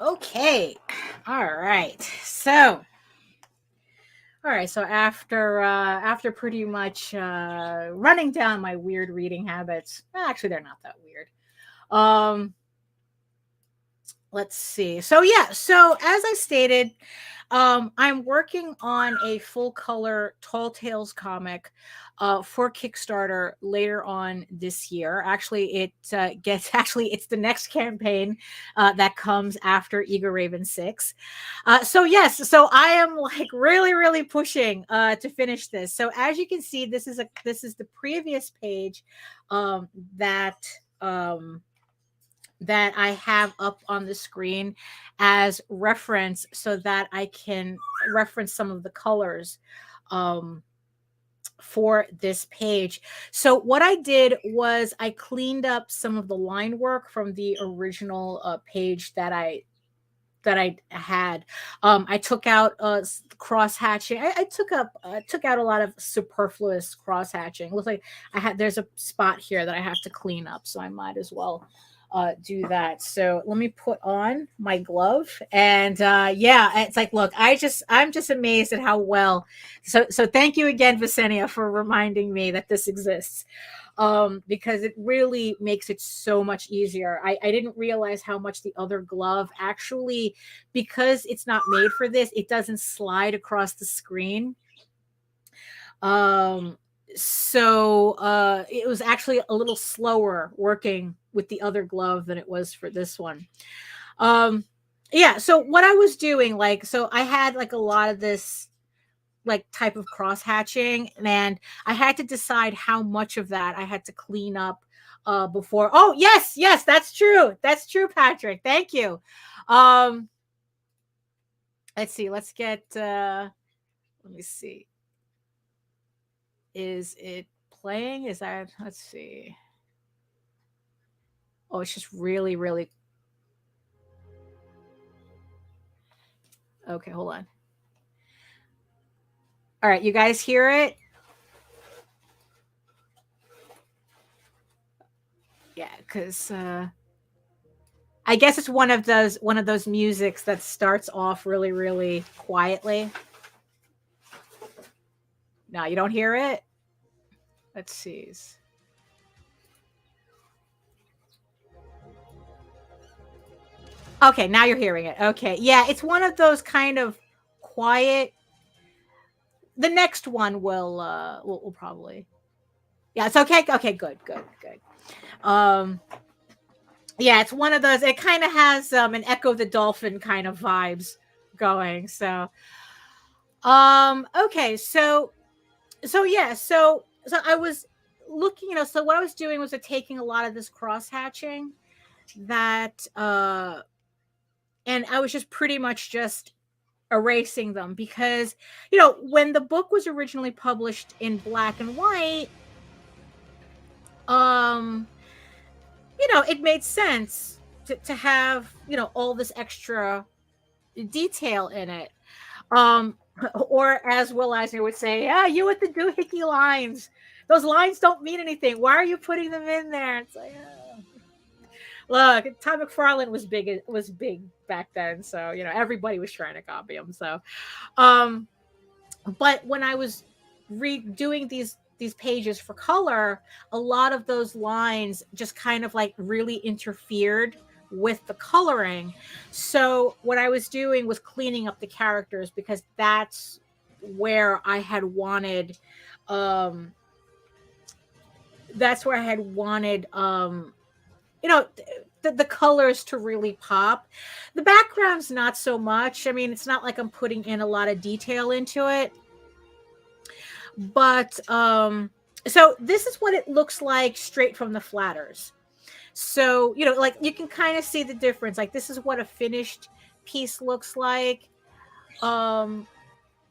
Okay. All right. So after pretty much running down my weird reading habits, actually they're not that weird. Let's see. So as I stated, I'm working on a full color Tall Tales comic for Kickstarter later on this year. Actually, it's the next campaign that comes after EGORAVEN 6. So I am like really, really pushing to finish this. So as you can see, this is the previous page that I have up on the screen as reference, so that I can reference some of the colors for this page. So what I did was I cleaned up some of the line work from the original page that I had. I took out cross hatching. I took out a lot of superfluous cross hatching. Looks like there's a spot here that I have to clean up, so I might as well do that. So let me put on my glove, and it's like, look, I'm just amazed at how well. So thank you again, Visenia, for reminding me that this exists, because it really makes it so much easier. I didn't realize how much the other glove actually, because it's not made for this, it doesn't slide across the screen. So it was actually a little slower working with the other glove than it was for this one. Yeah, so what I was doing, like, so I had like a lot of this like type of cross hatching, and I had to decide how much of that I had to clean up before. Oh, yes, yes, that's true. That's true, Patrick. Thank you. Um let's see. Let me see. Is it playing? Is that, let's see. Oh, it's just really, really okay, hold on. All right, you guys hear it? Yeah, because I guess it's one of those musics that starts off really, really quietly. No, you don't hear it? Let's see. Okay, now you're hearing it. Okay. Yeah, it's one of those kind of quiet. The next one will probably. Yeah, it's okay. Okay, good, good, good. Um yeah, it's one of those. It kind of has an Echo the Dolphin kind of vibes going. So okay, so yeah, so I was looking, so what I was doing was taking a lot of this cross hatching that and I was just pretty much just erasing them because when the book was originally published in black and white, um it made sense to have all this extra detail in it. um or as Will Eisner would say, yeah, you with the doohickey lines, those lines don't mean anything, why are you putting them in there? It's like, look, Todd McFarlane was big back then, so everybody was trying to copy him. So um but when I was redoing these pages for color, a lot of those lines just kind of like really interfered with the coloring. So what I was doing was cleaning up the characters because where I had wanted um that's where I had wanted you know the colors to really pop. The background's not so much. I mean, it's not like I'm putting in a lot of detail into it. But so this is what it looks like straight from the flatters. So like you can kind of see the difference. Like, this is what a finished piece looks like. Hold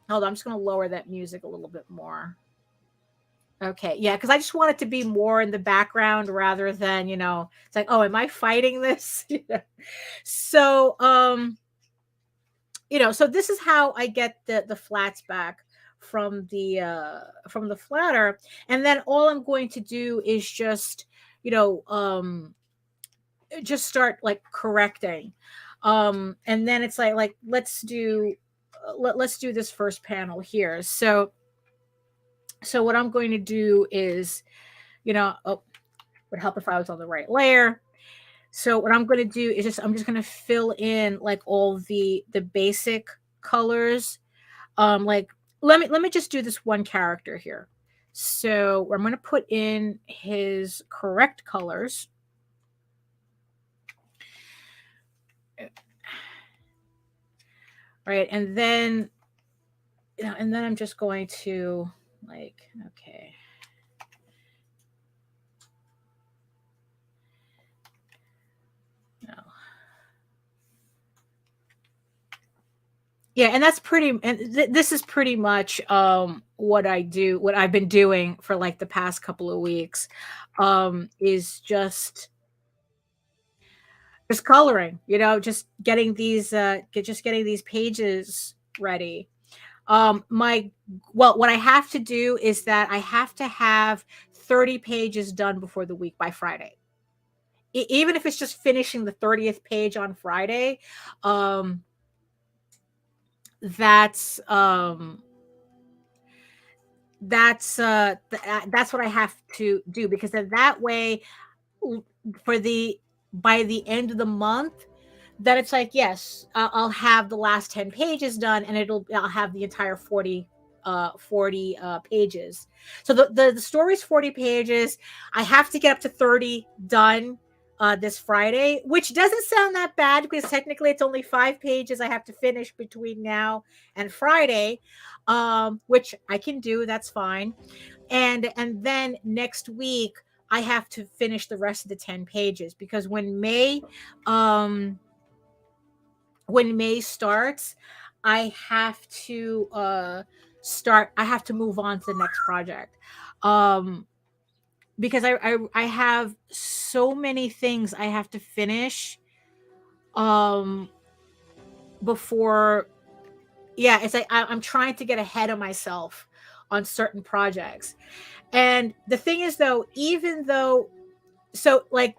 on, I'm just going to lower that music a little bit more. Okay, yeah, because I just want it to be more in the background rather than it's like, oh, am I fighting this? So so this is how I get the flats back from the flatter. And then all I'm going to do is just start like correcting. And then it's like let's do this first panel here. So what I'm going to do is would help if I was on the right layer. So what I'm going to do is I'm just going to fill in like all the basic colors. Like, let me just do this one character here. So I'm going to put in his correct colors. Right, and then I'm just going to like, okay. No. Yeah, and that's pretty, and this is pretty much what I've been doing for like the past couple of weeks, is just coloring, just getting these pages ready. My Well, what I have to do is that I have to have 30 pages done before the week by Friday. Even if it's just finishing the 30th page on Friday, um, that's that's what I have to do, because then that way, for the by the end of the month, that it's like, yes, I'll have the last 10 pages done, and I'll have the entire 40 40 pages. So the story's 40 pages. I have to get up to 30 done this Friday, which doesn't sound that bad because technically it's only 5 pages I have to finish between now and Friday, which I can do. That's fine. And then next week I have to finish the rest of the 10 pages because um when May starts, I have to I have to move on to the next project. Um because I have so many things I have to finish um before. Yeah, it's like I'm trying to get ahead of myself on certain projects. And the thing is though, even though, so like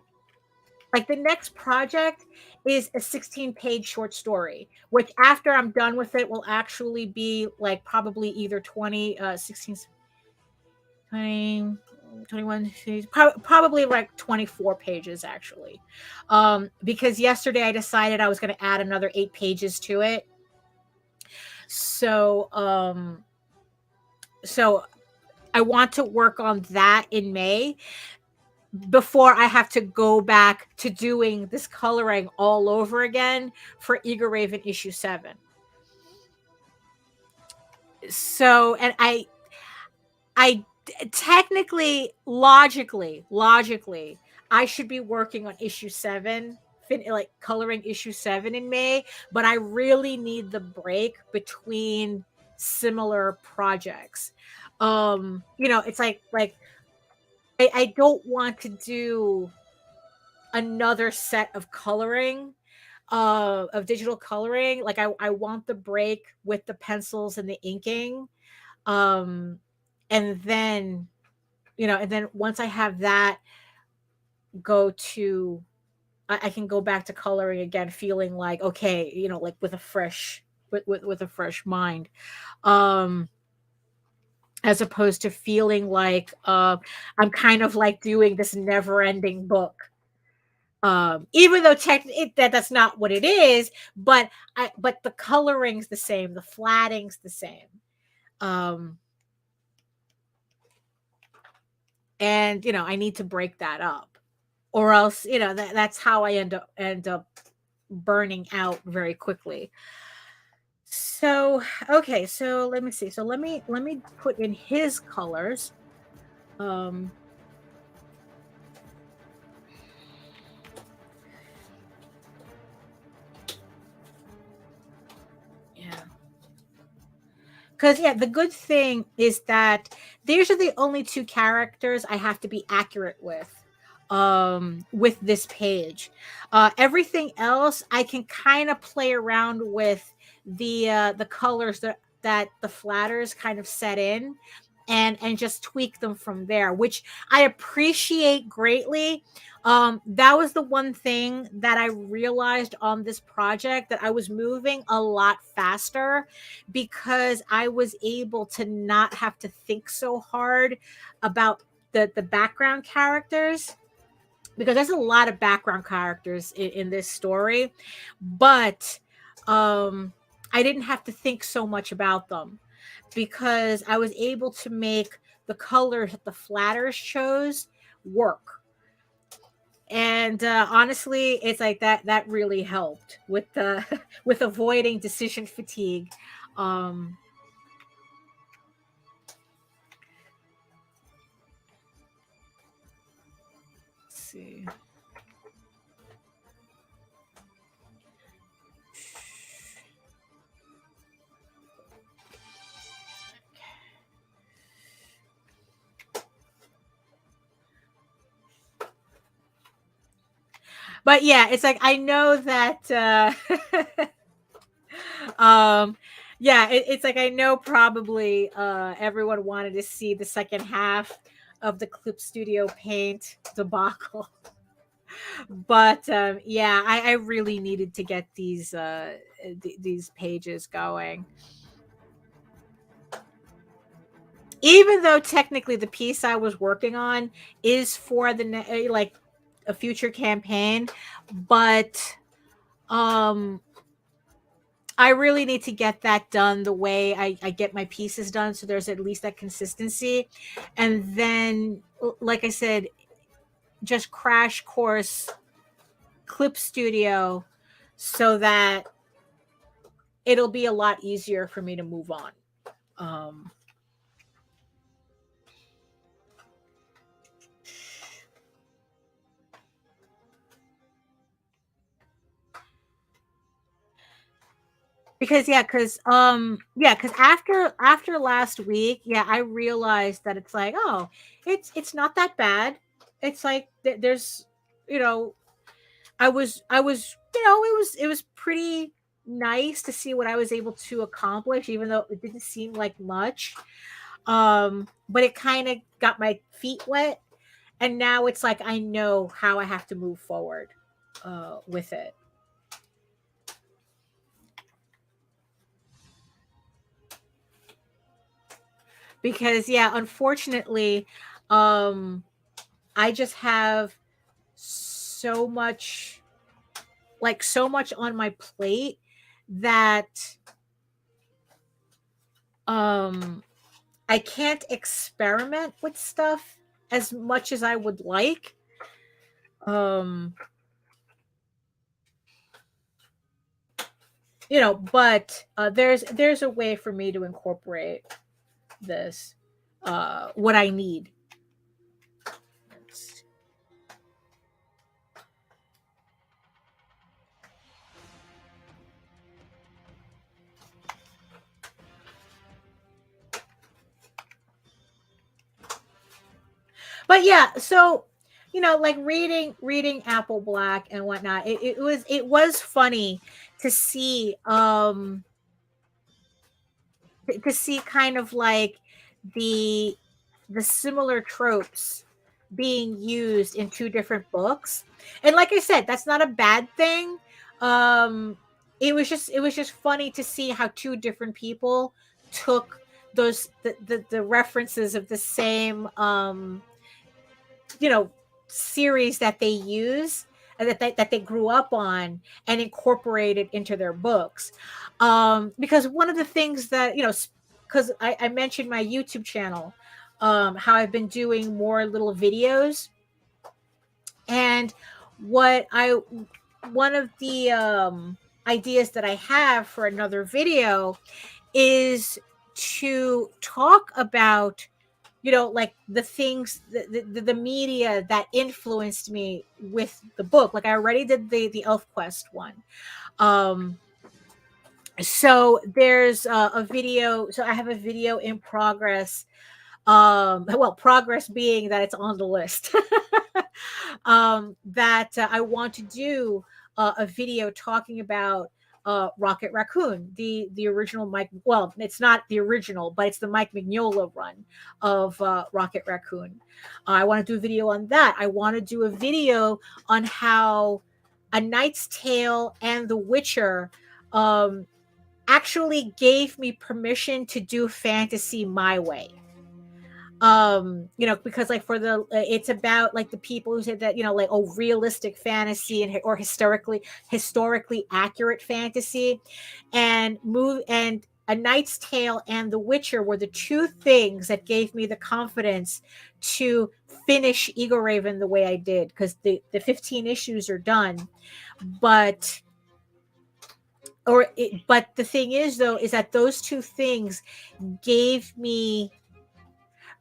the next project is a 16-page short story, which after I'm done with it will actually be like probably either 20 16 20 21 probably like 24 pages actually. Because yesterday I decided I was going to add another 8 pages to it. So so I want to work on that in May before I have to go back to doing this coloring all over again for EGORAVEN issue 7. So, and I technically, logically, I should be working on issue 7, like coloring issue 7 in May, but I really need the break between similar projects. It's like I don't want to do another set of coloring of digital coloring. Like I want the break with the pencils and the inking. Um and then and then once I have that, go to I can go back to coloring again feeling like okay, like with a fresh with a fresh mind. Um as opposed to feeling like I'm kind of like doing this never-ending book, even though that's not what it is, but the coloring's the same, the flatting's the same. um and I need to break that up, or else that's how I end up burning out very quickly. So okay, so let me see, so let me put in his colors. um yeah. Because yeah, the good thing is that these are the only 2 characters I have to be accurate with this page. Everything else I can kind of play around with the colors that the flatters kind of set in, and just tweak them from there, which I appreciate greatly. That was the one thing that I realized on this project, that I was moving a lot faster because I was able to not have to think so hard about the background characters, because there's a lot of background characters in this story, but I didn't have to think so much about them because I was able to make the colors that the flatters chose work. And honestly, it's like that really helped with the with avoiding decision fatigue. um let's see. But yeah, it's like I know that um yeah, it's like I know probably everyone wanted to see the second half of the Clip Studio Paint debacle. But yeah, I really needed to get these pages going, even though technically the piece I was working on is for like a future campaign. But I really need to get that done the way I get my pieces done, so there's at least that consistency. And then, like I said, just crash course Clip Studio so that it'll be a lot easier for me to move on. Um, because because after last week, yeah, I realized that it's like, oh, it's not that bad. It's like there's, you know, I was, it was pretty nice to see what I was able to accomplish, even though it didn't seem like much. But it kind of got my feet wet, and now it's like I know how I have to move forward with it. Because yeah, unfortunately, um I just have so much, like so much on my plate that um I can't experiment with stuff as much as I would like. Um, but there's a way for me to incorporate this, what I need. But yeah, so like reading Apple Black and whatnot, it was funny to see to see kind of like the the similar tropes being used in two different books. And like I said, that's not a bad thing. um it was just funny to see how two different people took the references of the same you know series that they use and that they grew up on and incorporated into their books. Because one of the things that because I mentioned my YouTube channel, how I've been doing more little videos. And what I one of the ideas that I have for another video is to talk about like the things, the media that influenced me with the book. Like I already did the Elf Quest one. um so there's a video, so I have a video in progress. Well, progress being that it's on the list. That I want to do a video talking about Rocket Raccoon, the original Mike. Well, it's not the original, but it's the Mike Mignola run of Rocket Raccoon. I want to do a video on that. I want to do a video on how A Knight's Tale and The Witcher um, actually gave me permission to do fantasy my way. Because like for the it's about like the people who said that, like, oh, realistic fantasy or historically accurate fantasy. And A Knight's Tale and The Witcher were the two things that gave me the confidence to finish EGORAVEN the way I did, because the 15 issues are done. But but the thing is, though, is that those two things gave me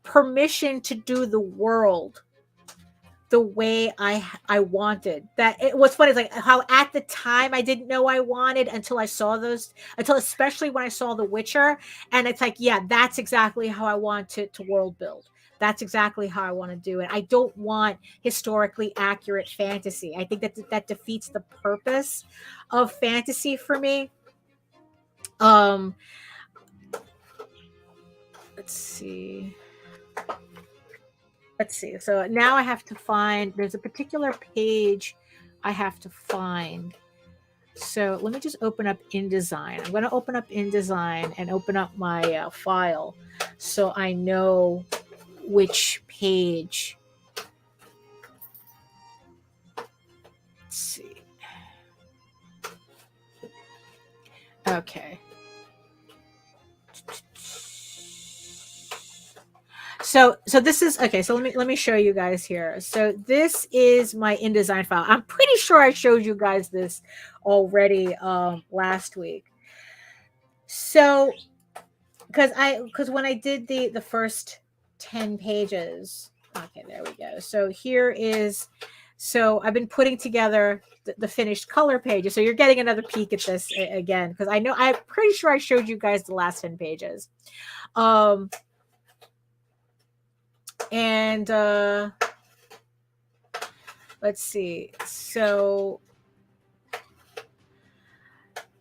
permission to do the world the way I wanted. What's funny is like how at the time I didn't know I wanted until especially when I saw The Witcher, and it's like, yeah, that's exactly how I want to world build. That's exactly how I want to do it. I don't want historically accurate fantasy. I think that defeats the purpose of fantasy for me. Um, let's see. So now I have to find, there's a particular page I have to find. So let me just open up InDesign. I'm going to open up InDesign and open up my file so I know which page. Let's see. Okay. So this is okay. So let me show you guys here. So this is my InDesign file. I'm pretty sure I showed you guys this already last week. So because when I did the first 10 pages, okay, there we go. So here is, so I've been putting together the finished color pages. So you're getting another peek at this again, because I know, I'm pretty sure I showed you guys the last 10 pages. And let's see. So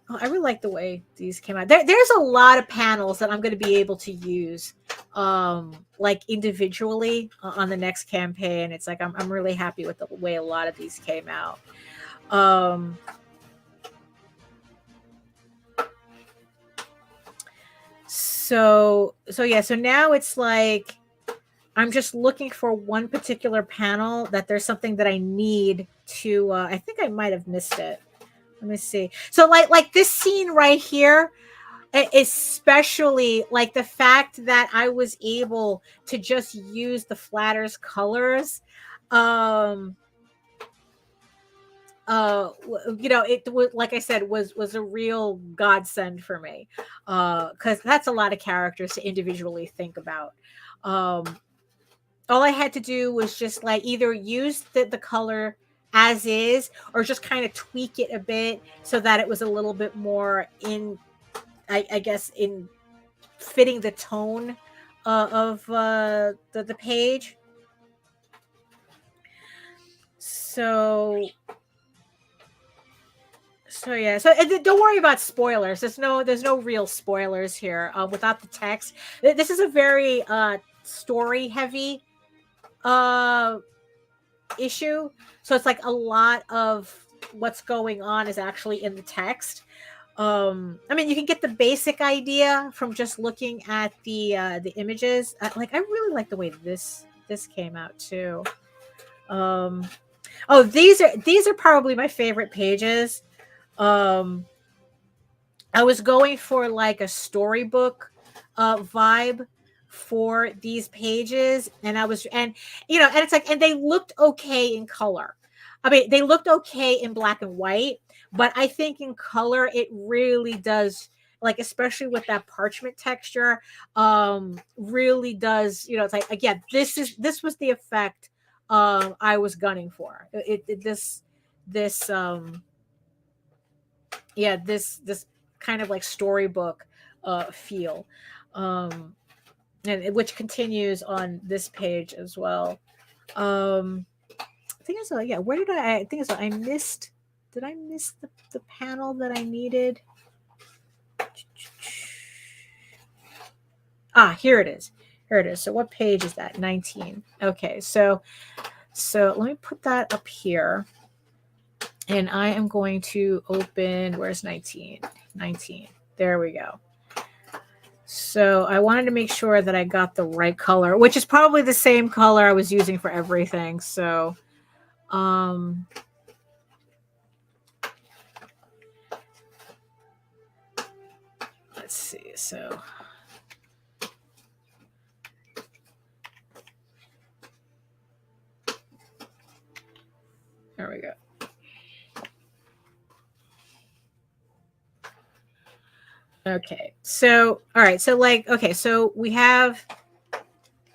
I really like the way these came out. There's a lot of panels that I'm going to be able to use like individually on the next campaign. It's like I'm really happy with the way a lot of these came out. So yeah, so now it's like I'm just looking for one particular panel that there's something that I need to I think I might have missed it. Let me see. So like this scene right here, especially like the fact that I was able to just use the Flatters colors, it was, like I said, was a real godsend for me, because that's a lot of characters to individually think about. All I had to do was just like either use the color as is, or just kind of tweak it a bit so that it was a little bit more in, I guess, in fitting the tone of the page. So yeah. So don't worry about spoilers. There's no real spoilers here. Without the text, this is a very story heavy issue. So it's like a lot of what's going on is actually in the text. I mean, you can get the basic idea from just looking at the images. Like, I really like the way this came out too. Oh, these are probably my favorite pages. I was going for like a storybook vibe for these pages, and and it's like, and they looked okay in color. I mean, they looked okay in black and white, but I think in color it really does, like, especially with that parchment texture, really does, it's like, again, this was the effect I was gunning for. This yeah, this kind of like storybook feel, and which continues on this page as well. I think so. Yeah, where did I think so I missed, did I miss the panel that I needed? Here it is. So what page is that? 19. Okay, so let me put that up here, and I am going to open, where's 19? There we go. So I wanted to make sure that I got the right color, which is probably the same color I was using for everything. So let's see. So there we go. Okay, so all right, so like, okay, so we have,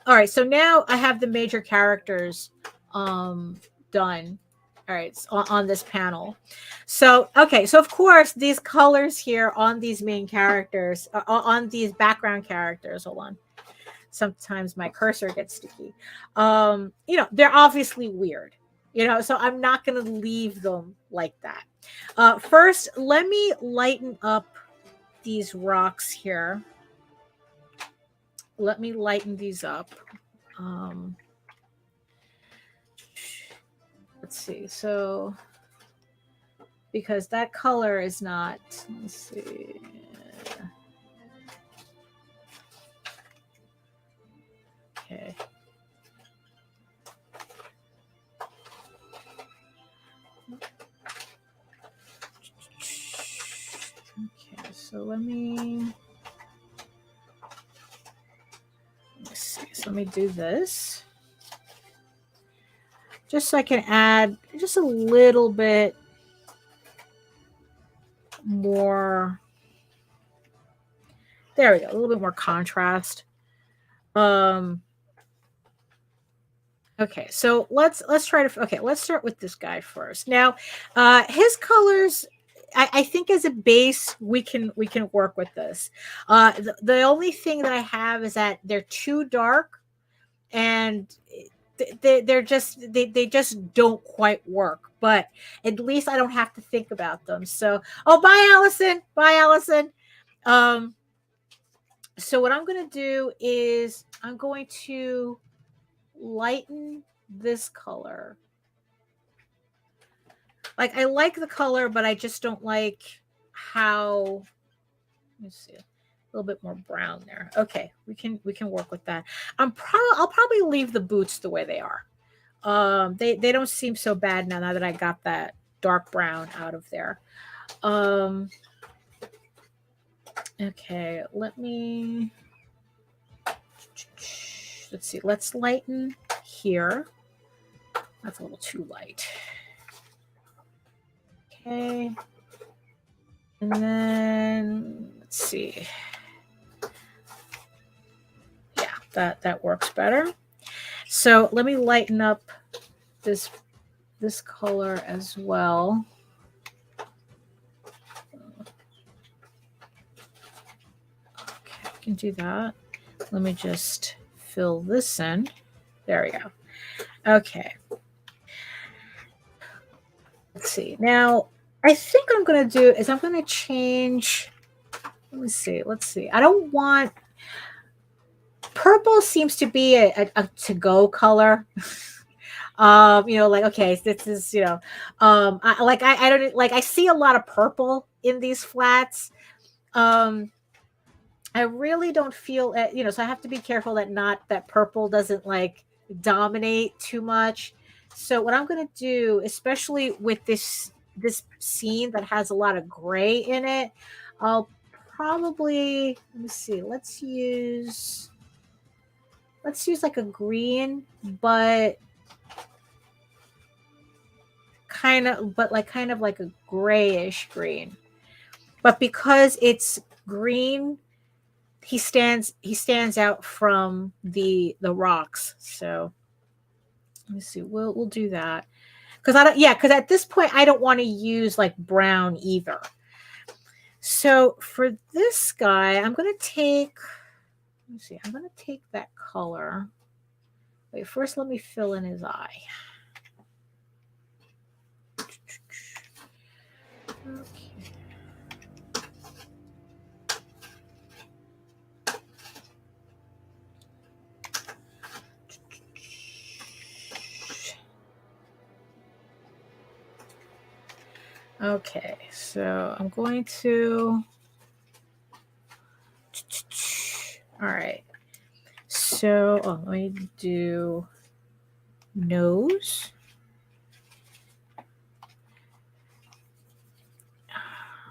all right, so now I have the major characters done. All right, so on this panel. So okay, so of course these colors here on these main characters, on these background characters, hold on, sometimes my cursor gets sticky, they're obviously weird, so I'm not going to leave them like that. First, let me lighten up these rocks here. Let me lighten these up. Let's see. So, because that color is not, let's see. Okay. Okay, So let me see. So let me do this. Just so I can add just a little bit more. There we go. A little bit more contrast. Okay, so let's try to. Okay, let's start with this guy first. Now, his colors, I think as a base, we can work with this. The only thing that I have is that they're too dark, and they're just they just don't quite work. But at least I don't have to think about them. So, oh, bye, Allison. Bye, Allison. So what I'm going to do is I'm going to lighten this color. Like, I like the color, but I just don't like how. Let me see, a little bit more brown there. Okay, we can work with that. I'll probably leave the boots the way they are. They don't seem so bad now that I got that dark brown out of there. Okay, let's see. Let's lighten here. That's a little too light. Okay. And then let's see. Yeah, that works better. So let me lighten up this color as well. Okay, I can do that. Let me just fill this in. There we go. Okay. Let's see. Now, I think what I'm going to do is I'm going to change. Let me see. Let's see. I don't want. Purple seems to be a to-go color. Like, okay, this is, I don't like, I see a lot of purple in these flats. I really don't feel it, so I have to be careful that purple doesn't like dominate too much. So what I'm going to do, especially with this scene that has a lot of gray in it, I'll probably, let me see, let's use like a green, but kind of like a grayish green. But because it's green, he stands out from the rocks. So let me see. We'll do that. Because at this point I don't want to use like brown either. So for this guy, I'm gonna take, let me see, I'm gonna take that color. Wait, first let me fill in his eye. Okay. Okay, so I'm going to. All right. So let me do nose.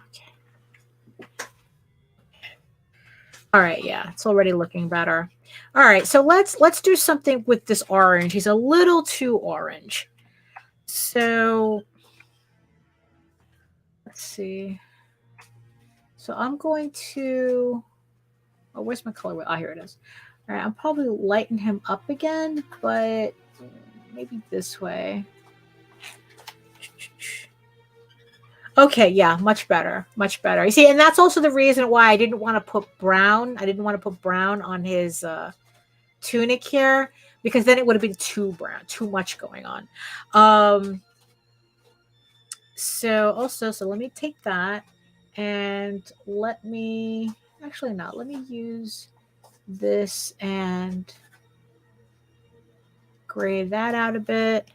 Okay. All right, yeah, it's already looking better. All right, so let's do something with this orange. He's a little too orange. So let's see. So I'm going to. Oh, where's my color? Oh, here it is. All right, I'll probably lighten him up again, but maybe this way. Okay, yeah, much better. Much better. You see, and that's also the reason why I didn't want to put brown. I didn't want to put brown on his tunic here, because then it would have been too brown, too much going on. So let me take that and let me use this and gray that out a bit.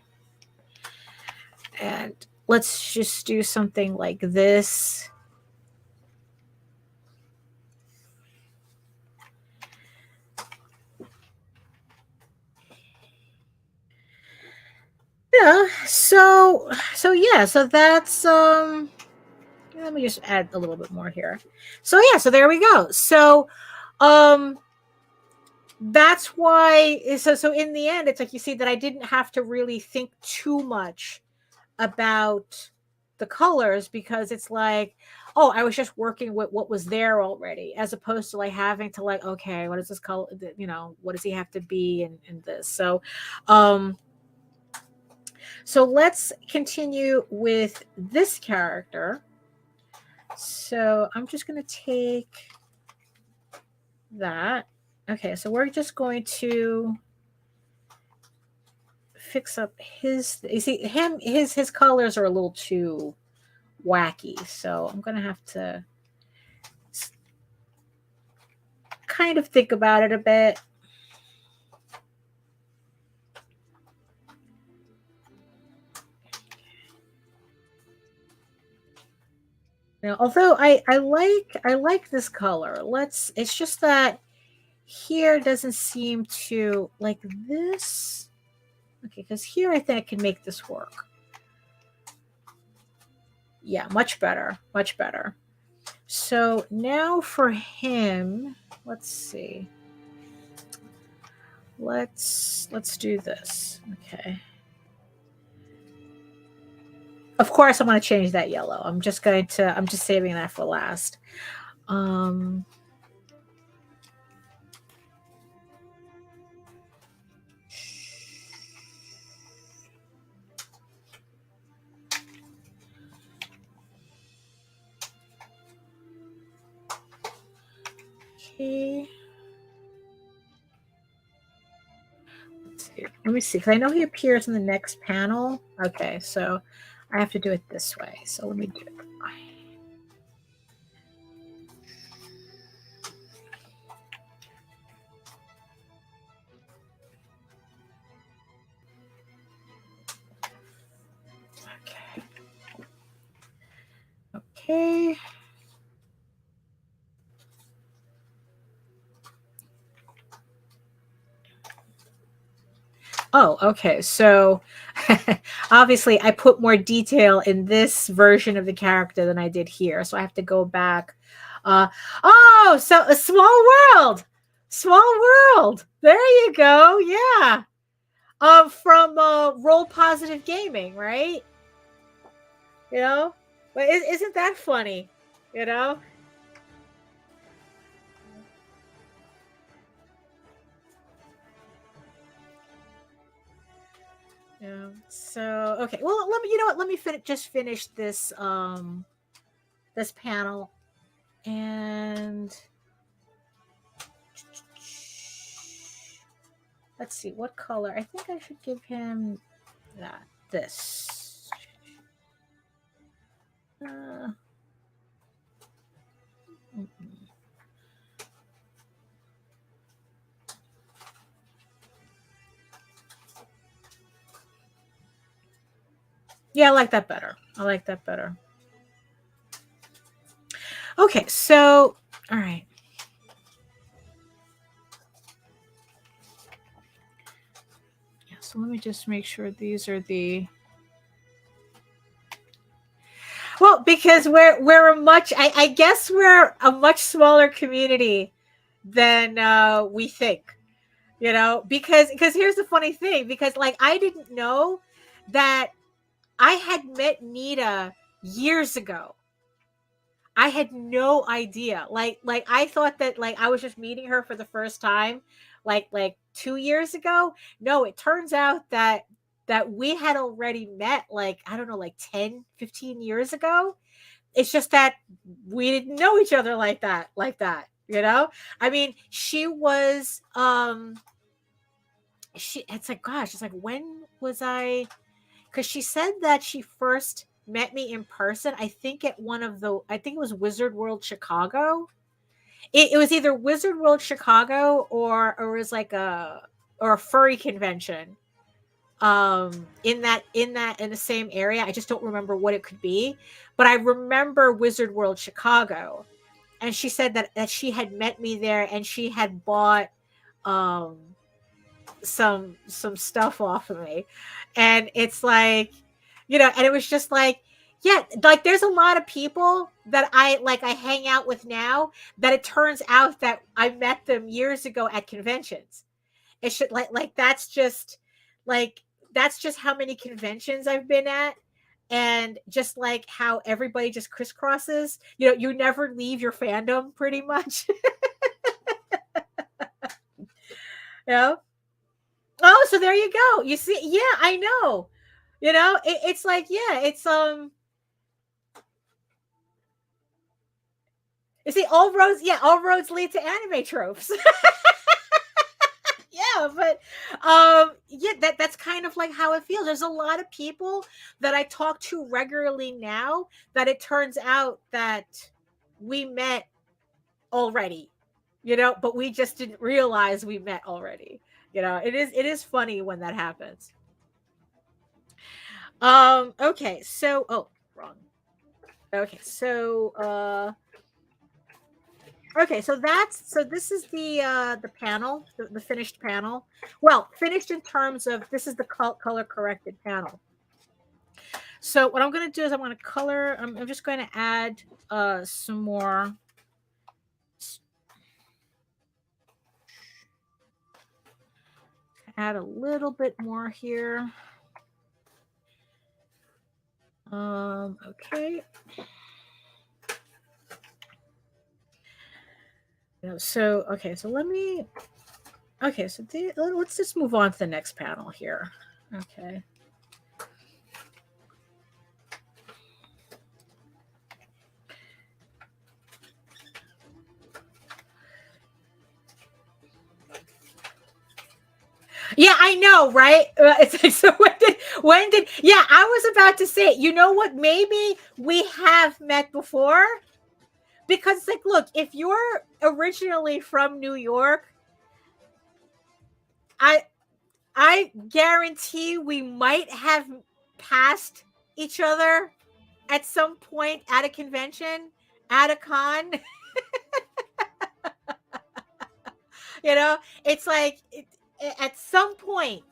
And let's just do something like this. Yeah, so that's Let me just add a little bit more here. So yeah, so there we go. So that's why, so in the end, it's like you see that I didn't have to really think too much about the colors, because it's like, oh, I was just working with what was there already, as opposed to like having to like, okay, what is this color, what does he have to be in this. So let's continue with this character. So I'm just going to take that. Okay, so we're just going to fix up his, you see his colors are a little too wacky, so I'm gonna have to kind of think about it a bit. Although I like this color. It's just that here doesn't seem to like this. Okay, because here I think I can make this work. Yeah, much better, much better. So now for him, let's see. Let's do this. Okay. Of course, I'm going to change that yellow. I'm just saving that for last. Okay. Let's see. Let me see, because I know he appears in the next panel. Okay, so I have to do it this way. So let me do it. Okay. Okay. Oh, okay. So obviously I put more detail in this version of the character than I did here. So I have to go back. So a small world. Small world. There you go. Yeah. From Roll Positive Gaming, right? But isn't that funny? Yeah. So okay. Well, let me. You know what? Let me finish this this panel, and let's see what color. I think I should give him this. Yeah, I like that better. Okay, so all right. Yeah, so let me just make sure these are the. Well, because we're a much, I guess we're a much smaller community than we think. Because here's the funny thing, because like I didn't know that I had met Nita years ago. I had no idea. Like I thought that like I was just meeting her for the first time like 2 years ago. No, it turns out that we had already met like I don't know, like 10, 15 years ago. It's just that we didn't know each other like that. I mean, she was it's like gosh, it's like when was I, because she said that she first met me in person, I think at I think it was Wizard World Chicago. It was either Wizard World Chicago or it was like a furry convention in the same area. I just don't remember what it could be, but I remember Wizard World Chicago, and she said that she had met me there and she had bought some stuff off of me, and it's like and it was just like Yeah, like there's a lot of people that I hang out with now that it turns out that I met them years ago at conventions. It should like like that's just how many conventions I've been at, and just like how everybody just crisscrosses. You know, you never leave your fandom pretty much. You know? Oh, so there you go. You see, yeah, I know. You know, it's like, yeah, it's you see, all roads lead to anime tropes. Yeah, but yeah, that's kind of like how it feels. There's a lot of people that I talk to regularly now that it turns out that we met already, you know, but we just didn't realize we met already. You know, it is funny when that happens. Okay, so wrong. Okay, so okay, so this is the panel, the finished panel. Well, finished in terms of this is the color corrected panel. So what I'm going to do is I'm going to color. I'm just going to add some more. Add a little bit more here. Okay. So okay, so let me. Okay, so let's just move on to the next panel here. Okay. Yeah, I know, right? It's like, so when did, yeah, I was about to say, you know what? Maybe we have met before, because like, look, if you're originally from New York, I guarantee we might have passed each other at some point at a convention, at a con. You know, it's like at some point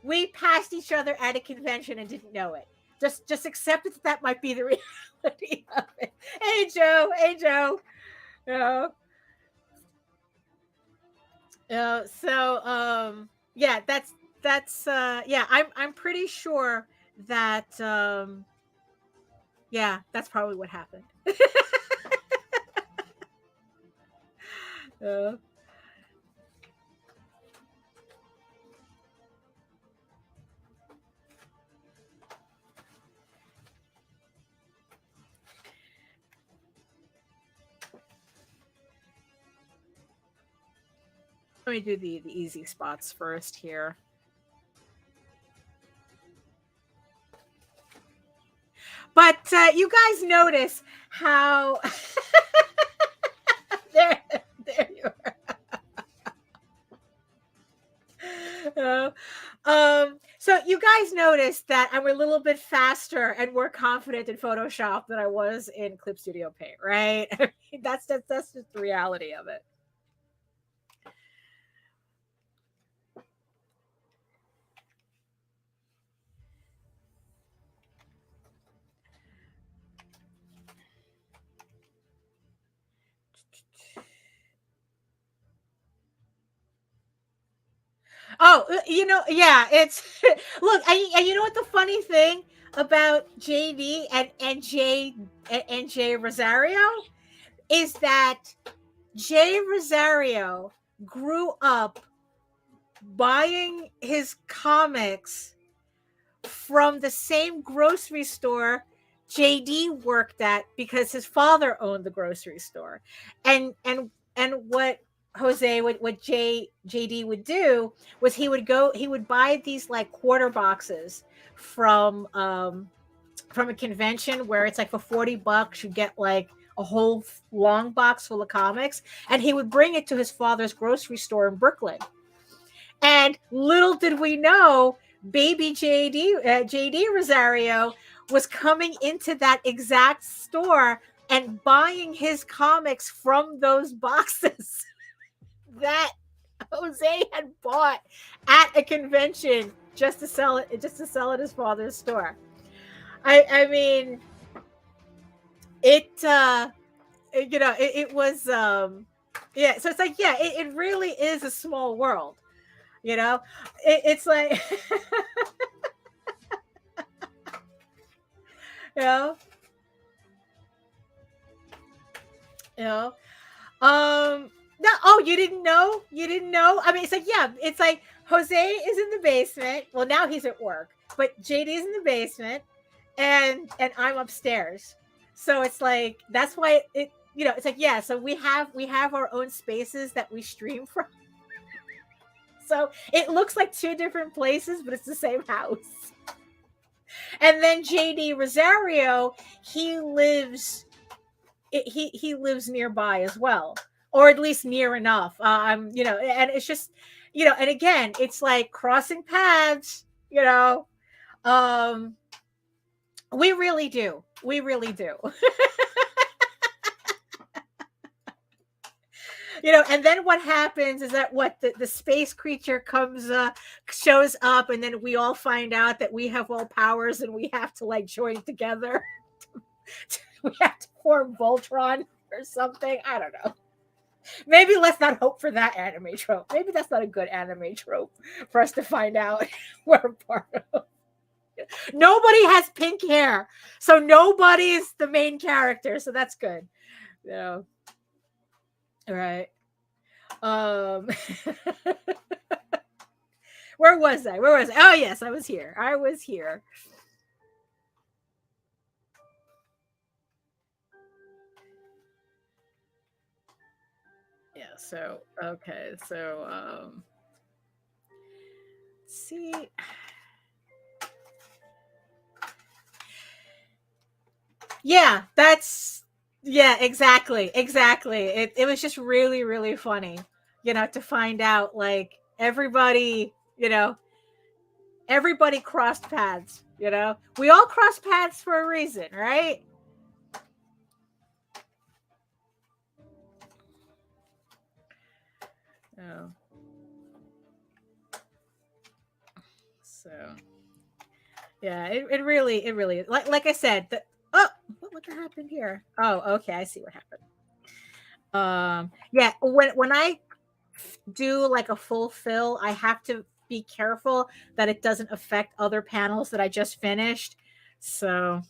we passed each other at a convention and didn't know it. Just accept that that might be the reality of it. Hey Joe, hey Joe. So yeah, that's yeah, I'm pretty sure that yeah, that's probably what happened. uh, Let me do the easy spots first here. But you guys notice how there you are. So you guys noticed that I'm a little bit faster and more confident in Photoshop than I was in Clip Studio Paint, right? I mean, that's just the reality of it. Oh, you know, yeah, it's look, and you know what the funny thing about JD and Jay Rosario is that Jay Rosario grew up buying his comics from the same grocery store JD worked at because his father owned the grocery store. And what JD would do was he would buy these like quarter boxes from a convention where it's like for $40 you get like a whole long box full of comics, and he would bring it to his father's grocery store in Brooklyn. And little did we know, baby JD Rosario was coming into that exact store and buying his comics from those boxes that Jose had bought at a convention just to sell it at his father's store. I mean, it it was yeah, so it's like, yeah, it really is a small world, you know. It's like you know, you know. No, oh, you didn't know? You didn't know? I mean, it's like, yeah, it's like Jose is in the basement. Well, now he's at work, but JD is in the basement, and I'm upstairs. So it's like that's why it's like, yeah. So we have our own spaces that we stream from. So it looks like two different places, but it's the same house. And then JD Rosario, he lives he lives nearby as well, or at least near enough. And it's just, and again, it's like crossing paths. Um, we really do. We really do. And then what happens is that the space creature shows up, and then we all find out that we have all powers, and we have to like join together. We have to form Voltron or something. I don't know. Maybe let's not hope for that anime trope. Maybe that's not a good anime trope for us to find out we're a part of. Nobody has pink hair, so nobody's the main character, so that's good. All right. Um Where was I? Oh yes, I was here. Yeah, so okay, so see. Yeah, exactly. It was just really, really funny, to find out like everybody crossed paths, We all cross paths for a reason, right? Oh. So yeah, it really like I said, what happened here? Oh, okay, I see what happened. Yeah, when I do like a full fill, I have to be careful that it doesn't affect other panels that I just finished. So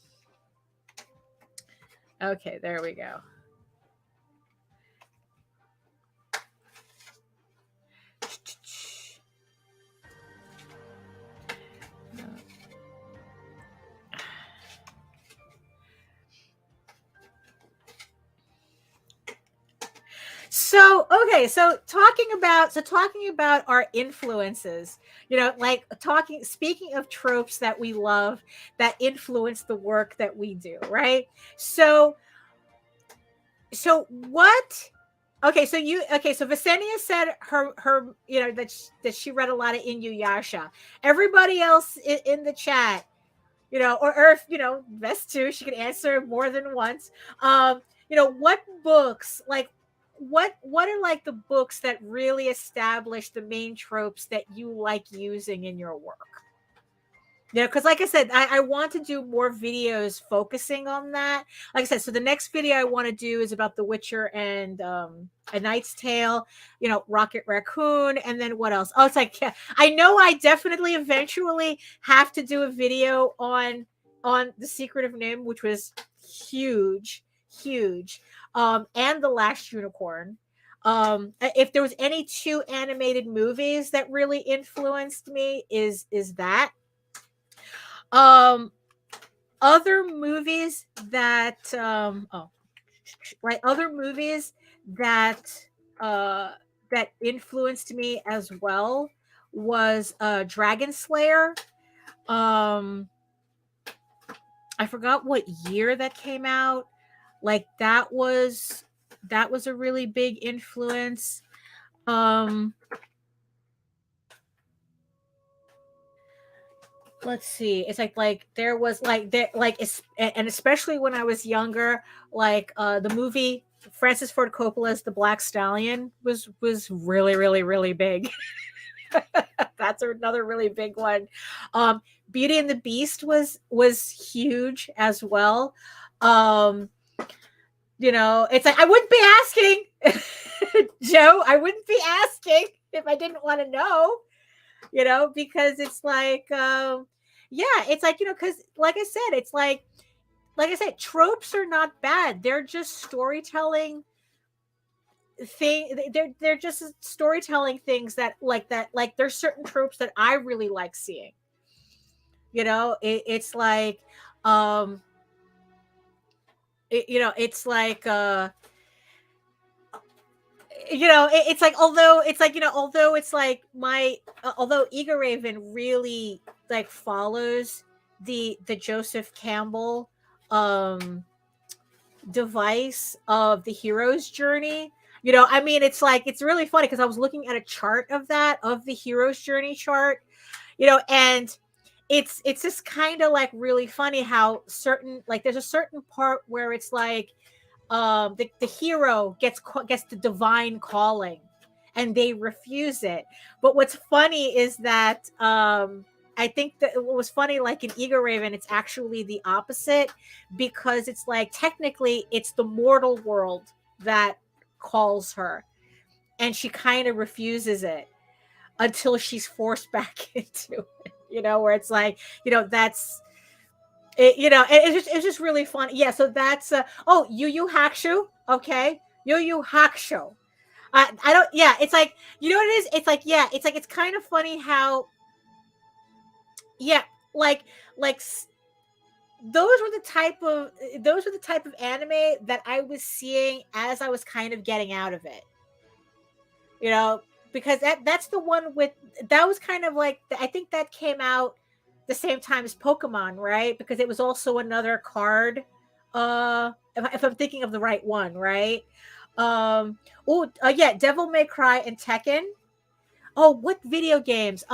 okay, there we go. So okay, so talking about our influences, like speaking of tropes that we love that influence the work that we do, right? So what? Okay, so Visenia said her that she read a lot of Inuyasha. Everybody else in the chat, or if best too, she can answer more than once. What books, like what are like the books that really establish the main tropes that you like using in your work? Because like I said, I want to do more videos focusing on that. Like I said, so the next video I want to do is about The Witcher and A Knight's Tale, Rocket Raccoon, and then what else? Oh, it's like, yeah, I know I definitely eventually have to do a video on The Secret of Nim, which was huge, and The Last Unicorn. If there was any two animated movies that really influenced me, is that. Other movies that other movies that that influenced me as well was Dragon Slayer. I forgot what year that came out. Like that was a really big influence. Let's see, it's like there was like there like and especially when I was younger, like the movie Francis Ford Coppola's The Black Stallion was really, really, really big. That's another really big one. Beauty and the Beast was huge as well. Um, it's like I wouldn't be asking, Joe. I wouldn't be asking if I didn't want to know. Because it's like, yeah, it's like because like I said, it's like I said, tropes are not bad. They're just storytelling they're just storytelling things that like there's certain tropes that I really like seeing. It's like it's like it's like although it's like although EGORAVEN really like follows the Joseph Campbell device of the hero's journey. I mean, it's like it's really funny because I was looking at a chart of the hero's journey chart, and it's just kind of like really funny how certain like there's a certain part where it's like the hero gets the divine calling and they refuse it. But what's funny is that I think that what was funny, like in EGORAVEN, it's actually the opposite, because it's like technically it's the mortal world that calls her, and she kind of refuses it until she's forced back into it. Where it's like, that's it. It's just really funny. Yeah. So that's Yu Yu Hakusho. Okay, Yu Yu Hakusho. I don't. Yeah. It's like what it is. It's like it's kind of funny how. Yeah, like those were the type of anime that I was seeing as I was kind of getting out of it. Because that's the one that was kind of like, I think that came out the same time as Pokemon, right? Because it was also another card. If I'm thinking of the right one, right? Yeah, Devil May Cry and Tekken. Oh, what video games?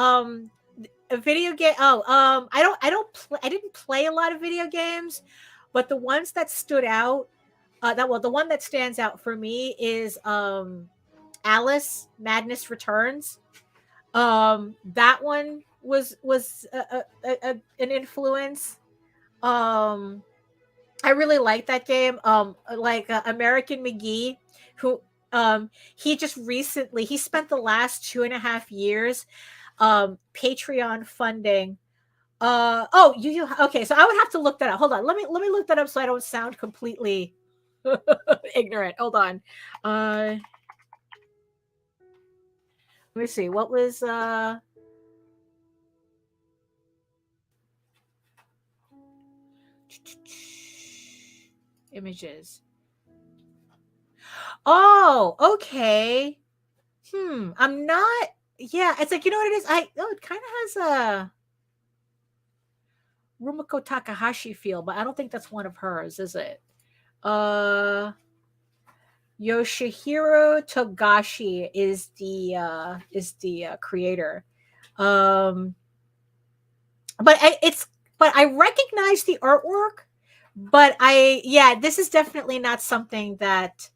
A video game. I didn't play a lot of video games, but the ones that stood out, the one that stands out for me is Alice Madness Returns. That one was an influence. I really like that game. American McGee, who he just recently he spent the last 2.5 years Patreon funding. Okay, so I would have to look that up. Hold on, let me look that up so I don't sound completely ignorant. Hold on. Let me see. What was images? Oh, okay. I'm not. Yeah, it's like, what it is. It kind of has a Rumiko Takahashi feel, but I don't think that's one of hers, is it? Yoshihiro Togashi is the creator. But I recognize the artwork, but this is definitely not something that.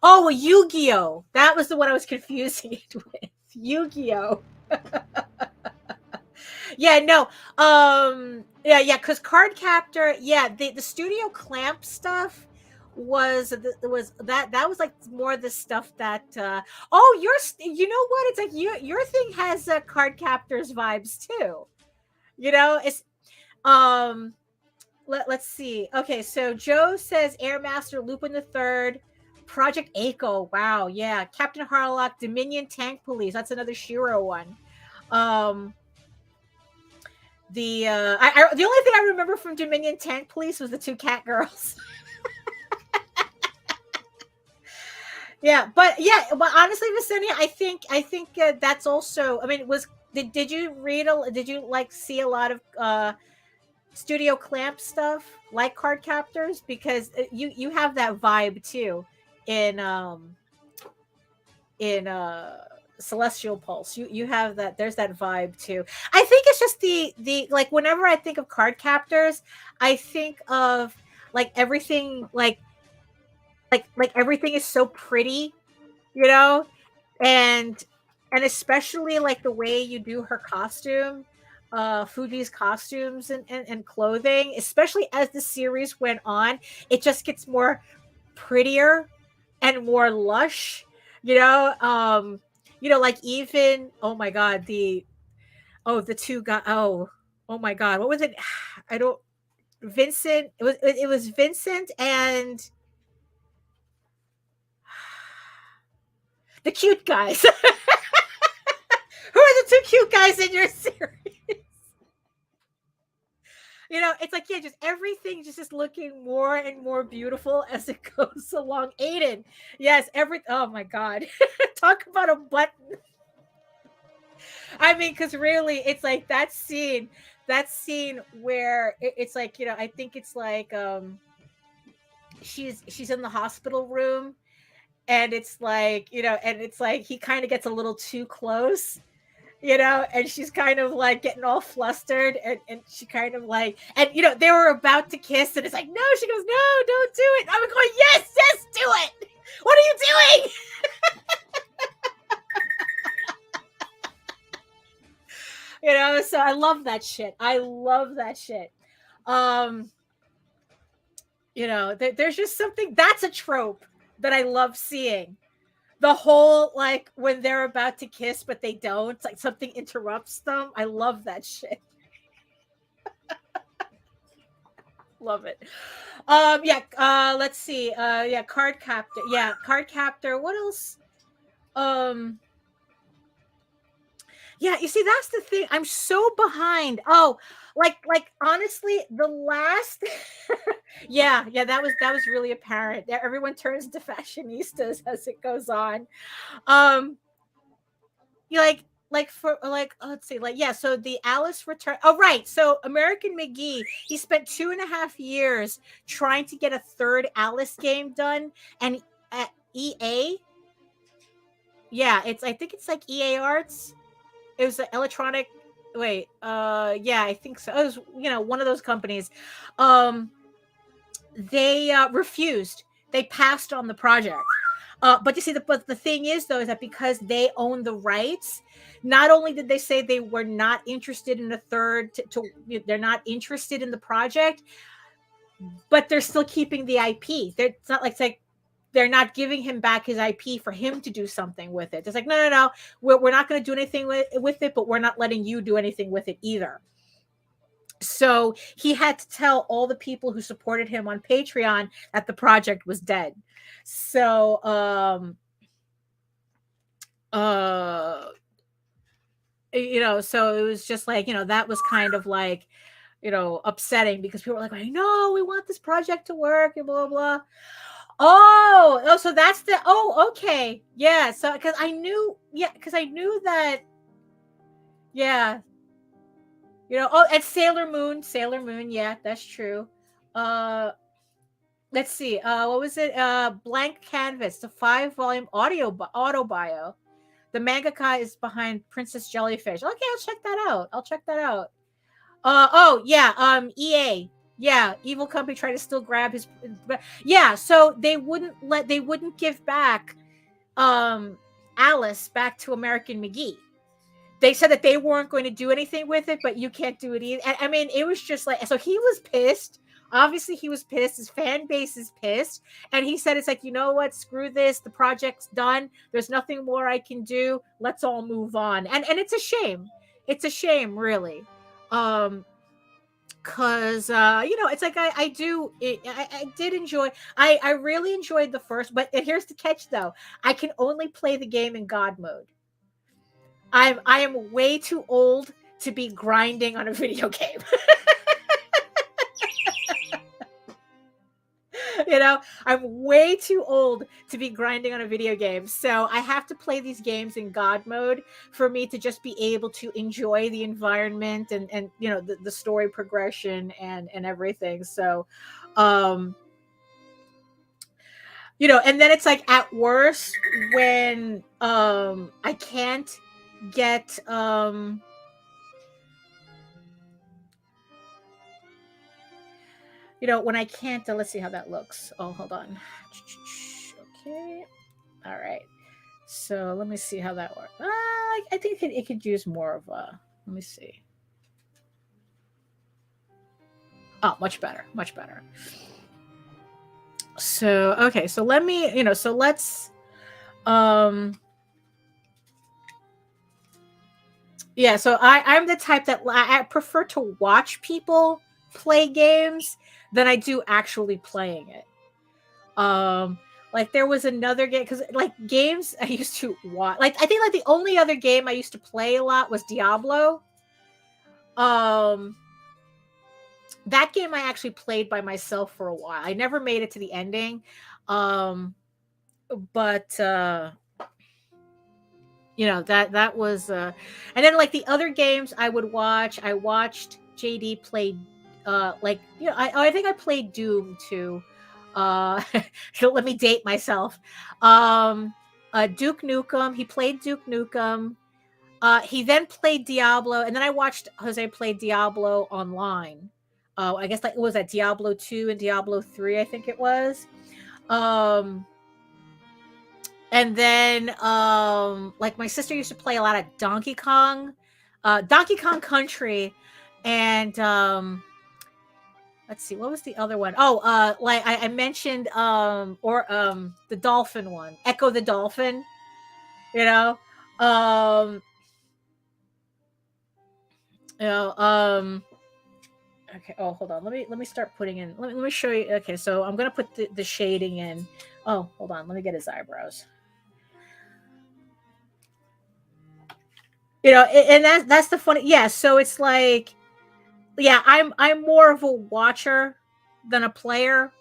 Oh, Yu-Gi-Oh! That was the one I was confusing it with. Yu-Gi-Oh! Yeah, no. Because Card Captor, the Studio Clamp stuff was that was like more the stuff that you know what? It's like your thing has Card Captor's vibes too. It's let's see. Okay, so Joe says Airmaster, Lupin the Third, Project Echo. Wow, yeah. Captain Harlock, Dominion Tank Police. That's another Shiro one. The only thing I remember from Dominion Tank Police was the two cat girls. But honestly, Visenia, I think that's also. I mean, did you did you like see a lot of Studio Clamp stuff like Card Captors? Because you have that vibe too in Celestial Pulse. You have that. There's that vibe too. I think it's just the like whenever I think of Card Captors, I think of like everything like everything is so pretty, and and especially like the way you do her costume, Fuji's costumes and clothing, especially as the series went on, it just gets more prettier and more lush, you know. Like even, oh my god, the two guys, oh my god, what was it? I don't Vincent, it was Vincent and the cute guys. Who are the two cute guys in your series? It's like, yeah, just everything just is looking more and more beautiful as it goes along. Aiden, yes, oh my god. Talk about a button. I mean, because really, it's like that scene where it's like, I think it's like she's in the hospital room, and it's like, and it's like he kind of gets a little too close, and she's kind of like getting all flustered, and she kind of like, and they were about to kiss, and it's like, no, she goes, no, don't do it. I'm going, yes, do it. What are you doing? So I love that shit. There's just something, that's a trope that I love seeing. The whole, like, when they're about to kiss but they don't, like something interrupts them. I love that shit. Love it. Let's see. Card Captor. Yeah, Card Captor. What else? Yeah, you see, that's the thing. I'm so behind. Oh, like honestly, the last that was really apparent. Everyone turns into fashionistas as it goes on. You like for like let's see, like, yeah, so the Alice return. Oh, right. So American McGee, he spent 2.5 years trying to get a third Alice game done, and at EA, yeah, I think it's like EA Arts. It was an electronic, wait, yeah, I think so. It was, one of those companies. They refused. They passed on the project. But you see, but the thing is, though, is that because they own the rights, not only did they say they were not interested in a third, they're not interested in the project, but they're still keeping the IP. It's not like they're not giving him back his IP for him to do something with it. It's like, no, we're not going to do anything with it, but we're not letting you do anything with it either. So he had to tell all the people who supported him on Patreon that the project was dead. So, so it was just like, that was kind of like, upsetting, because people were like, I know, we want this project to work and blah, blah. Oh, so that's okay. Yeah. So, because I knew that, yeah. And Sailor Moon. Yeah, that's true. Let's see. What was it? Blank Canvas, the 5-volume auto bio. The mangaka is behind Princess Jellyfish. Okay, I'll check that out. EA. Yeah, evil company tried to still grab his. Yeah, so they wouldn't give back Alice back to American McGee. They said that they weren't going to do anything with it, but you can't do it either. I mean, it was just like, so he was pissed. Obviously, he was pissed. His fan base is pissed. And he said, it's like, you know what? Screw this. The project's done. There's nothing more I can do. Let's all move on. And it's a shame. It's a shame, really. Because it's like I did enjoy. I really enjoyed the first, but here's the catch, though. I can only play the game in God mode. I am way too old to be grinding on a video game. I'm way too old to be grinding on a video game. So I have to play these games in God mode for me to just be able to enjoy the environment and the story progression and everything. So, and then it's like, at worst, when I can't get when I can't, let's see how that looks. Oh, hold on. Okay. All right. So let me see how that works. I think it could use more of a. Let me see. Oh, much better, much better. So okay, so let me, so let's, um, yeah. So I'm the type that I prefer to watch people play games than I do actually playing it. Like there was another game because like games I used to watch. Like I think like the only other game I used to play a lot was Diablo. Um, that game I actually played by myself for a while. I never made it to the ending. Um, but that was and then like the other games I would watch, I watched JD play like I think I played Doom too. Let me date myself. Duke Nukem, he played Duke Nukem. He then played Diablo, and then I watched Jose play Diablo online. I guess like it was at Diablo 2 and Diablo 3, I think it was. Um and then like my sister used to play a lot of Donkey Kong Country, and let's see, what was the other one? Oh, like I mentioned or the dolphin one, Echo the Dolphin, you know. Um you know, okay, oh hold on. Let me start putting in, let me show you. Okay, so I'm gonna put the shading in. Oh, hold on, let me get his eyebrows. And that's the funny. Yeah, so it's like, yeah, I'm more of a watcher than a player.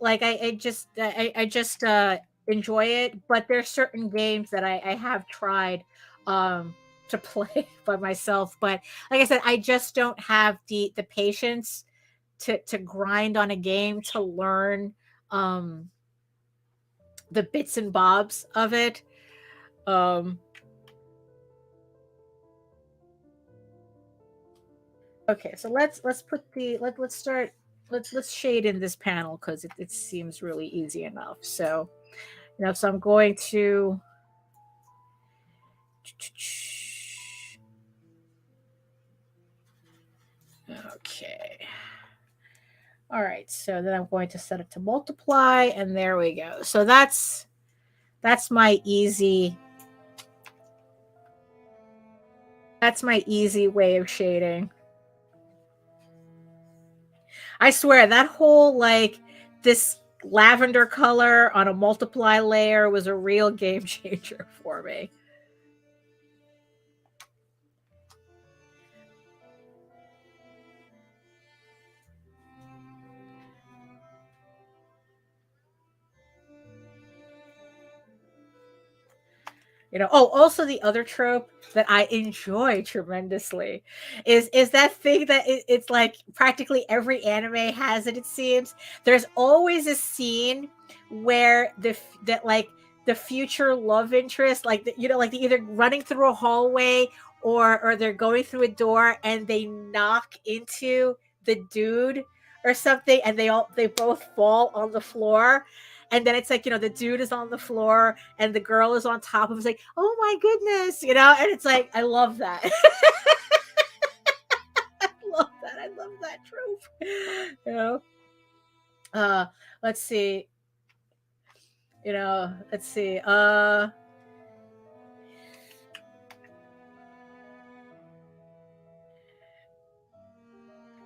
Like I just enjoy it, but there's certain games that I have tried to play by myself, but like I said, I just don't have the patience to grind on a game to learn um the bits and bobs of it. um Okay, so let's put let's start. Let's shade in this panel because it seems really easy enough. So so I'm going to. Okay. All right. So then I'm going to set it to multiply, and there we go. So that's my easy. That's my easy way of shading. I swear that whole like this lavender color on a multiply layer was a real game changer for me. Oh, also the other trope that I enjoy tremendously is that thing that it's like practically every anime has it seems. There's always a scene where that like the future love interest, like like they're either running through a hallway or they're going through a door and they knock into the dude or something, and they both fall on the floor, and then it's like the dude is on the floor and the girl is on top of him. It's like, oh my goodness, and it's like, I love that. I love that trope. uh let's see. Let's see.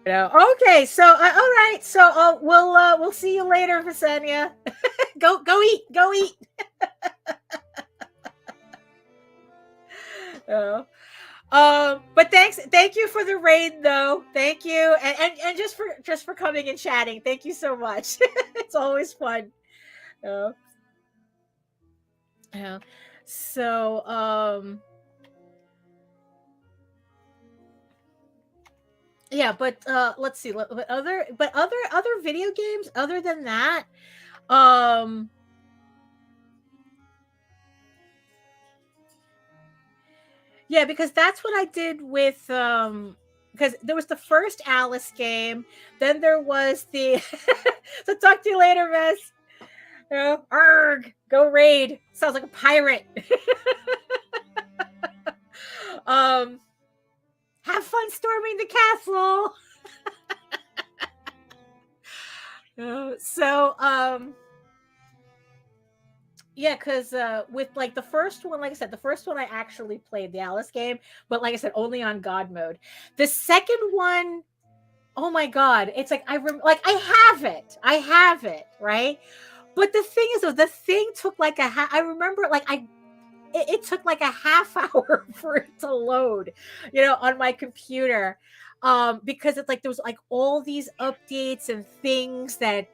Okay, so all right, so we'll see you later, Visenya. Go eat. But thank you for the raid, though. Thank you, and just for coming and chatting. Thank you so much. It's always fun. Uh, yeah. So yeah, but let's see. But other video games other than that, um yeah, because that's what I did with because there was the first Alice game, then there was the so talk to you later, Miss. Arg. Go raid. Sounds like a pirate. Have fun storming the castle. Yeah, because with like the first one, like I said, the first one I actually played the Alice game, but like I said, only on God mode. The second one, oh my God, it's like I have it, right? But the thing is, though, the thing took like I remember like it took like a half hour for it to load, on my computer, because it's like there was like all these updates and things that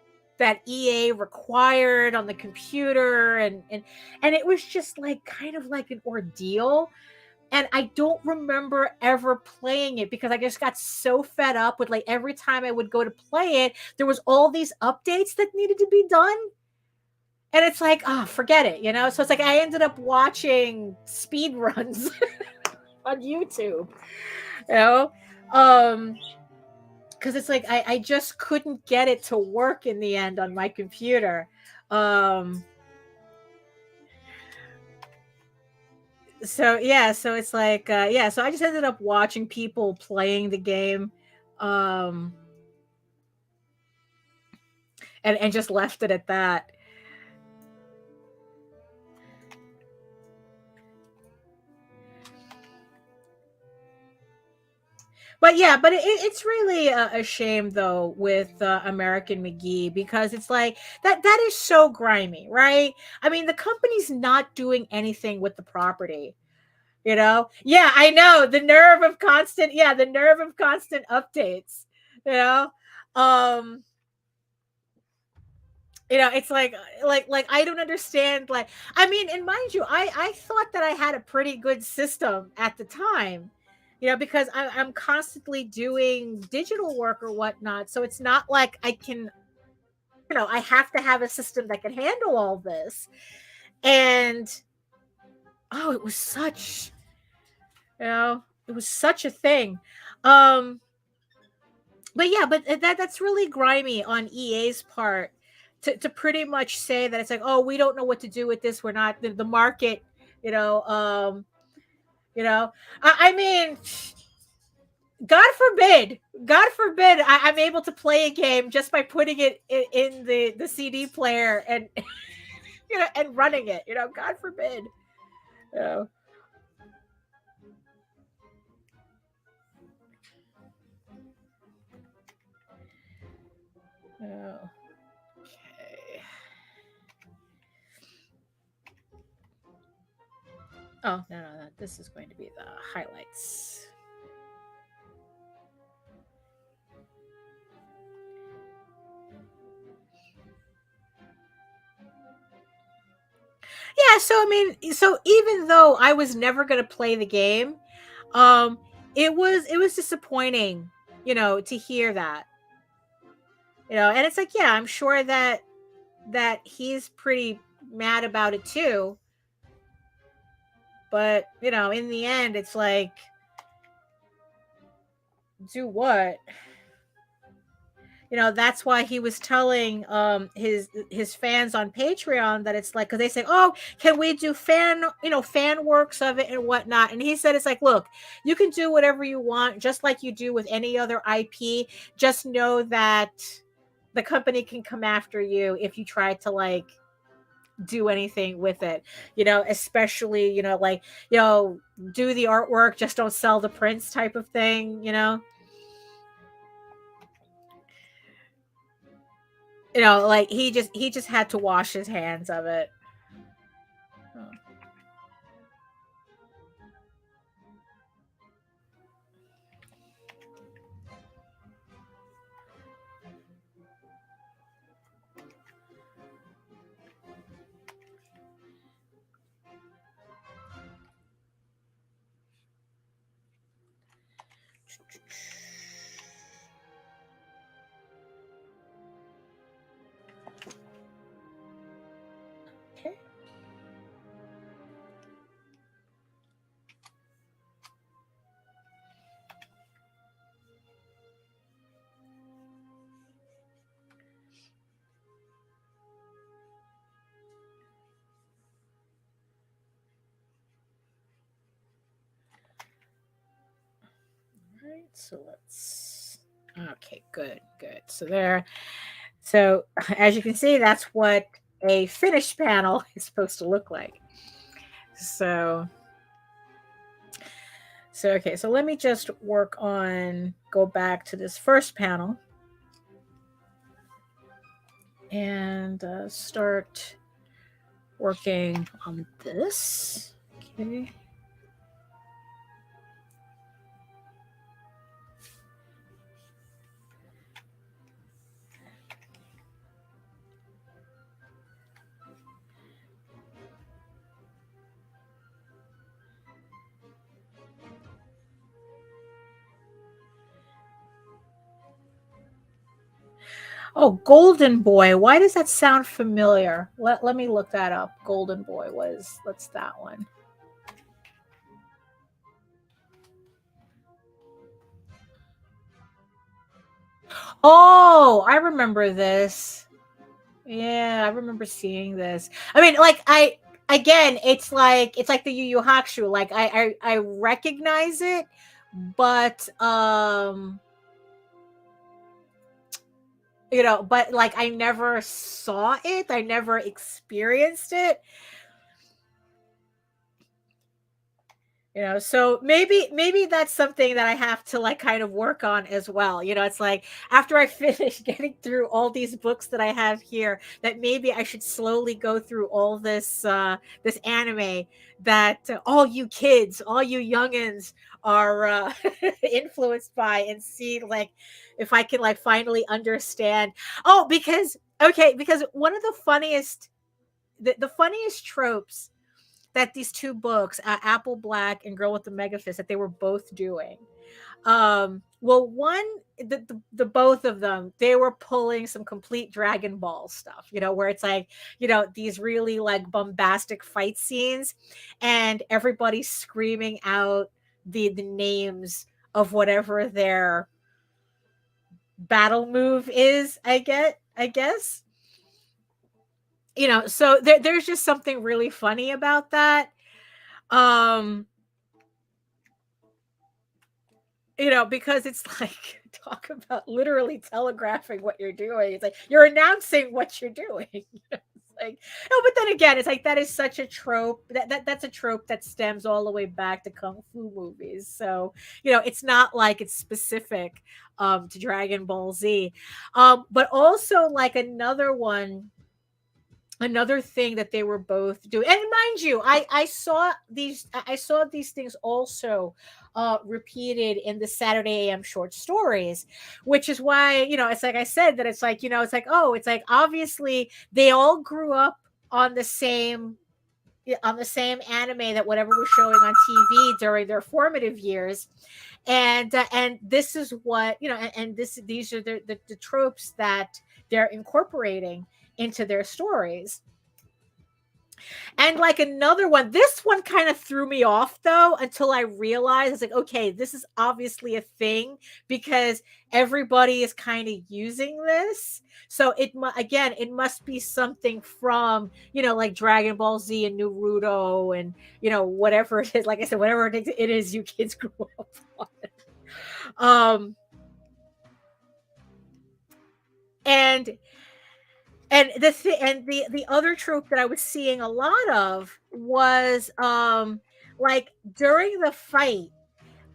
EA required on the computer, and it was just like kind of like an ordeal. And I don't remember ever playing it because I just got so fed up with like every time I would go to play it, there was all these updates that needed to be done. And it's like, oh, forget it, So it's like I ended up watching speed runs on YouTube, you know? Because it's like I just couldn't get it to work in the end on my computer. So yeah, so it's like so I just ended up watching people playing the game, and just left it at that. But yeah, but it's really a shame though with American McGee, because it's like that is so grimy, right? I mean, the company's not doing anything with the property, Yeah, I know, the nerve of constant updates, you know. Um, it's like I don't understand. Like, I mean, and mind you, I thought that I had a pretty good system at the time, because I'm constantly doing digital work or whatnot. So it's not like I can, I have to have a system that can handle all this. And oh, it was such a thing. Um, but yeah, but that's really grimy on EA's part to pretty much say that it's like, oh, we don't know what to do with this. We're not the market, you know. I mean, God forbid, I'm able to play a game just by putting it in the CD player and and running it. God forbid. You know. Oh, okay. Oh, no. This is going to be the highlights. Yeah, so I mean, so even though I was never going to play the game, um it was disappointing, to hear that. And it's like, yeah, I'm sure that he's pretty mad about it too. But, in the end it's like, do what? That's why he was telling his fans on Patreon that it's like, because they say, oh, can we do fan works of it and whatnot, and he said, it's like, look, you can do whatever you want, just like you do with any other IP. Just know that the company can come after you if you try to like do anything with it, especially, like, do the artwork, just don't sell the prints type of thing. Like he just had to wash his hands of it. Oh. Okay. So let's, okay, good. So there, so as you can see, that's what a finished panel is supposed to look like. So okay, so let me just go back to this first panel and start working on this. Okay. Oh, Golden Boy. Why does that sound familiar? Let me look that up. Golden Boy that's that one. Oh, I remember this. Yeah, I remember seeing this. I mean, like again, it's like the Yu Yu Hakusho. Like I recognize it, but but like I never saw it. I never experienced it. So maybe that's something that I have to like kind of work on as well. It's like after I finish getting through all these books that I have here, that maybe I should slowly go through all this this anime that all you kids, all you youngins are influenced by, and see like if I can like finally understand. Oh, because one of the funniest the funniest tropes that these two books, Apple Black and Girl with the Mega Fist, that they were both doing. Well, one, the both of them, they were pulling some complete Dragon Ball stuff, where it's like, these really like bombastic fight scenes, and everybody's screaming out the names of whatever their battle move is. I guess. So there's just something really funny about that. Because it's like, talk about literally telegraphing what you're doing. It's like you're announcing what you're doing. It's like, no, but then again, it's like that is such a trope. That's a trope that stems all the way back to kung fu movies. So it's not like it's specific to Dragon Ball Z. But also like another thing that they were both doing, and mind you, I saw these things also repeated in the Saturday AM short stories, which is why it's like I said that it's like it's like, oh, it's like obviously they all grew up on the same anime that whatever was showing on TV during their formative years, and this is what and these are the tropes that they're incorporating into their stories. And like another one, this one kind of threw me off though, until I realized it's like, okay, this is obviously a thing because everybody is kind of using this. So it must be something from, like Dragon Ball Z and Naruto and, whatever it is, like I said, whatever it is you kids grew up on. And the other trope that I was seeing a lot of was like during the fight,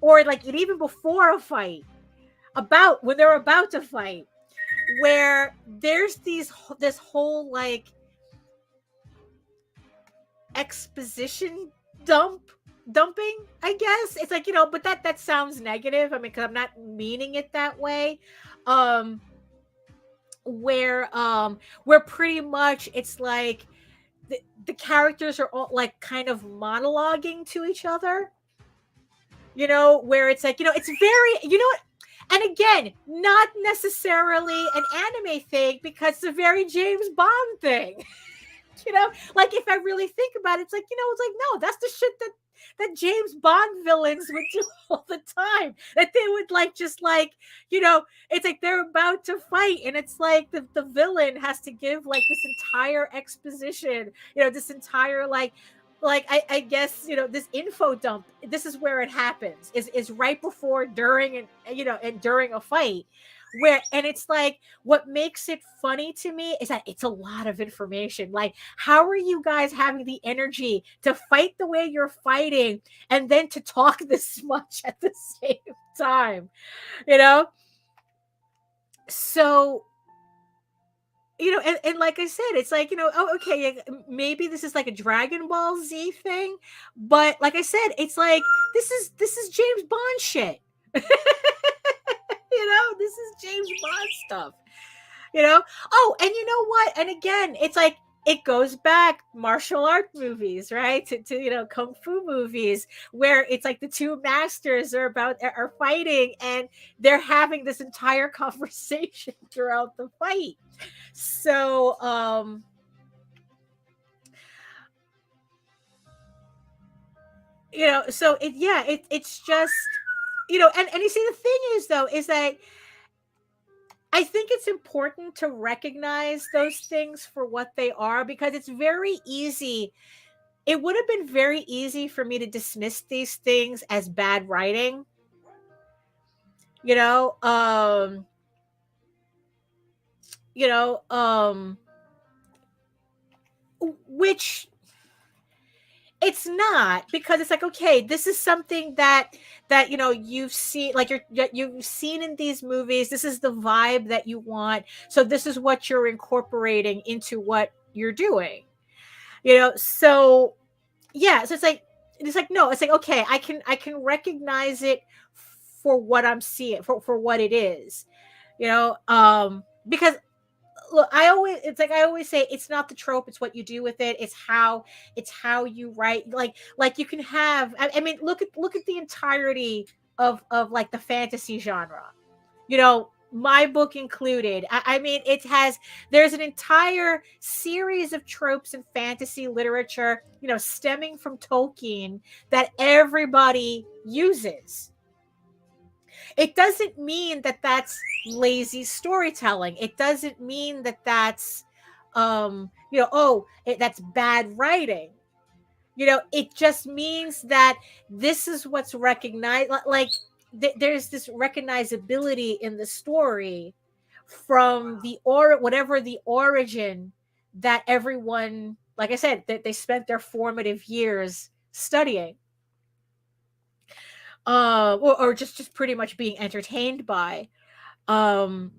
or like even before a fight, about when they're about to fight, where there's this whole like exposition dumping, I guess. It's like, but that sounds negative. I mean, because I'm not meaning it that way. Where pretty much it's like the characters are all like kind of monologuing to each other, where it's like, it's very, what, and again, not necessarily an anime thing, because it's a very James Bond thing. Like if I really think about it, it's like, it's like, no, that's the shit that James Bond villains would do all the time. That they would like, just like, it's like they're about to fight, and it's like the villain has to give like this entire exposition, this entire like like I guess this info dump, this is where it happens, is right before, during, and during a fight, where, and it's like, what makes it funny to me is that it's a lot of information. Like, how are you guys having the energy to fight the way you're fighting and then to talk this much at the same time, you know so and like I said, it's like, oh, okay, maybe this is like a Dragon Ball Z thing, but like I said, it's like, this is James Bond shit. This is James Bond stuff. Oh, and you know what? And again, it's like, it goes back, martial art movies, right? To kung fu movies, where it's like the two masters are fighting, and they're having this entire conversation throughout the fight. So so it's just, and you see, the thing is, though, is that I think it's important to recognize those things for what they are, because it's very easy. It would have been very easy for me to dismiss these things as bad writing, you know, um, you know, um, which it's not, because it's like, okay, this is something that you've seen, like you've seen in these movies. This is the vibe that you want, so this is what you're incorporating into what you're doing, so yeah. So it's like, no, it's like, okay, I can recognize it for what I'm seeing, for what it is, because look, I always say, it's not the trope, it's what you do with it. It's how you write. Like you can have, I mean, look at the entirety of like the fantasy genre, my book included. I mean, there's an entire series of tropes in fantasy literature, stemming from Tolkien, that everybody uses. It doesn't mean that that's lazy storytelling. It doesn't mean that that's that's bad writing. It just means that this is what's recognized. Like there's this recognizability in the story from whatever the origin that everyone, like I said, that they spent their formative years studying, or just pretty much being entertained by. um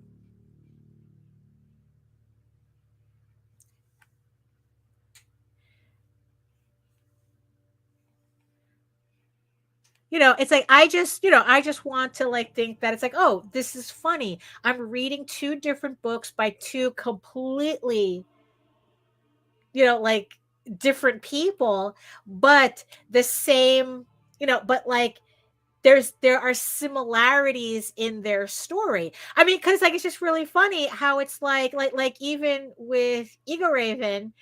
it's like, I just want to like think that it's like, oh, this is funny. I'm reading two different books by two completely, like, different people, but the same, but like, there are similarities in their story. I mean, because like, it's just really funny how it's like even with EGORAVEN,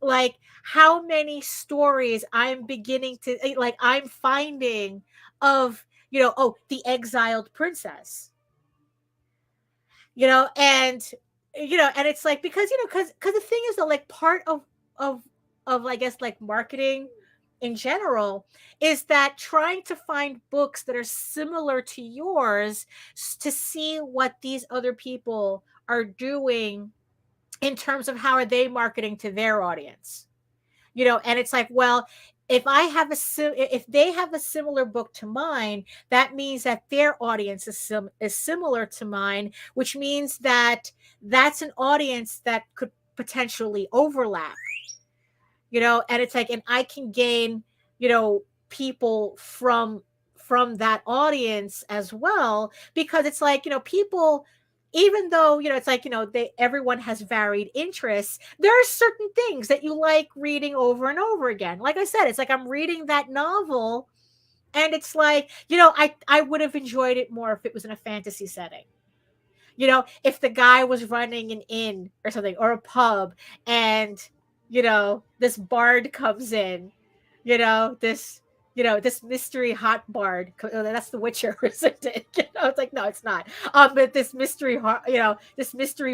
like, how many stories I'm beginning to like, I'm finding of, oh, the exiled princess, and and it's like, because because the thing is, though, like, part of I guess, like, marketing in general, is that trying to find books that are similar to yours, to see what these other people are doing in terms of how are they marketing to their audience. And it's like, well, if they have a similar book to mine, that means that their audience is similar to mine, which means that that's an audience that could potentially overlap. And it's like, and I can gain, people from that audience as well, because it's like, people, even though, it's like, everyone has varied interests, there are certain things that you like reading over and over again. Like I said, it's like, I'm reading that novel, and it's like, I would have enjoyed it more if it was in a fantasy setting. If the guy was running an inn or something, or a pub, and this bard comes in, this mystery hot bard. That's The Witcher, isn't it? It's like, no, it's not. But this mystery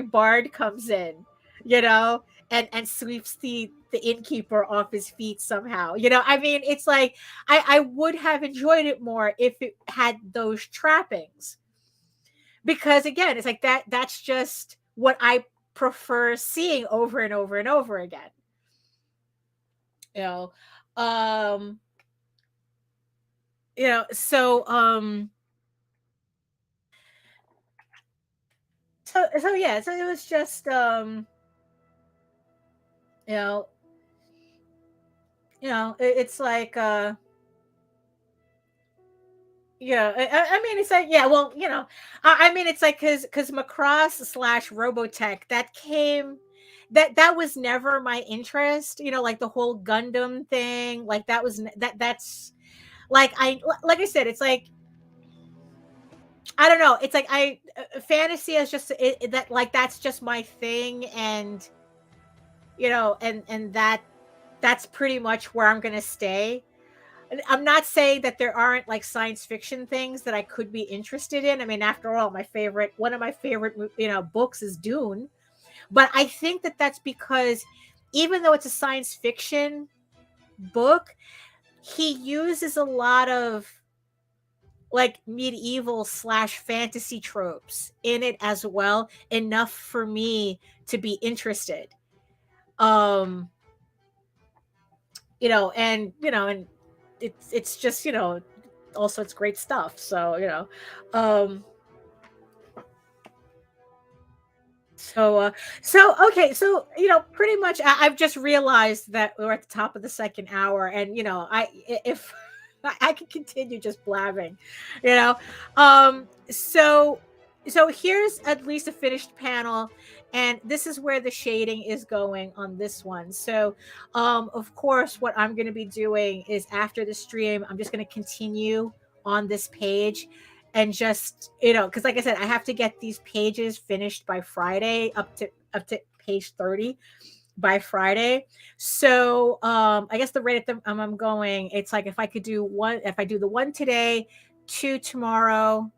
bard comes in, you know and sweeps the innkeeper off his feet somehow. I mean, it's like I would have enjoyed it more if it had those trappings. Because again, it's like that's just what I prefer seeing over and over and over again. You know, um, so so yeah, so it was just you know, it's like yeah, I mean, it's like, yeah, well, I mean, it's like because Macross slash Robotech that was never my interest, like the whole Gundam thing, like that was that's like like I said, it's like I don't know, it's like fantasy is just that, like that's just my thing, and and that's pretty much where I'm gonna stay. I'm not saying that there aren't like science fiction things that I could be interested in. I mean, after all, one of my favorite, books is Dune. But I think that that's because even though it's a science fiction book, he uses a lot of like medieval slash fantasy tropes in it as well, enough for me to be interested. Um, and it's just also it's great stuff, so um so okay, so pretty much I've just realized that we're at the top of the second hour, and if I could continue just blabbing, you know so here's at least a finished panel, and this is where the shading is going on this one. So of course, what I'm going to be doing is after the stream, I'm just going to continue on this page, and just because like I said, I have to get these pages finished by Friday, up to page 30 by Friday. So I guess the rate at I'm going, it's like if I do the one today, two tomorrow,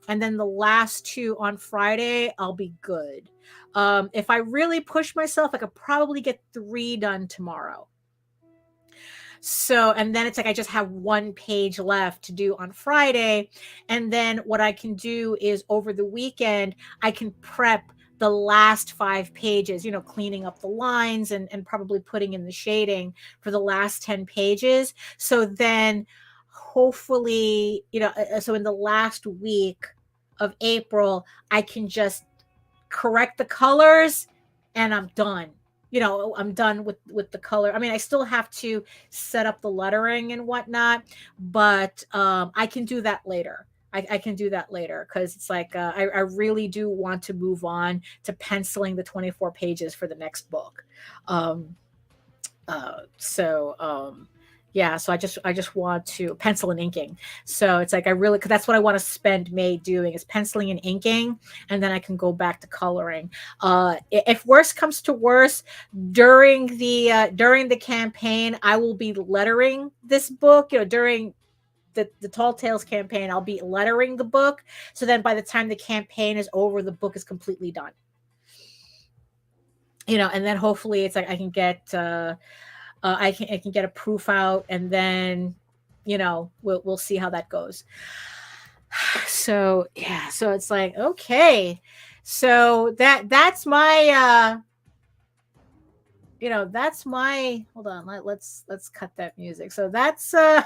and then the last two on Friday, I'll be good. If I really push myself, I could probably get 3 done tomorrow. So, and then it's like I just have 1 page left to do on Friday. And then what I can do is over the weekend, I can prep the last 5 pages, cleaning up the lines and probably putting in the shading for the last 10 pages. So then hopefully, so in the last week of April, I can just correct the colors and I'm done. I'm done with the color. I mean, I still have to set up the lettering and whatnot, but I can do that later. I can do that later, because it's like I really do want to move on to penciling the 24 pages for the next book. So yeah, so I just want to pencil and inking. So it's like because that's what I want to spend May doing, is penciling and inking, and then I can go back to coloring. If worse comes to worse, during the campaign, I will be lettering this book. During the Tall Tales campaign, I'll be lettering the book. So then by the time the campaign is over, the book is completely done. And then hopefully it's like I can get I can get a proof out, and then we'll see how that goes. So yeah, so it's like, okay, so that's my that's my hold on, let's cut that music. So that's so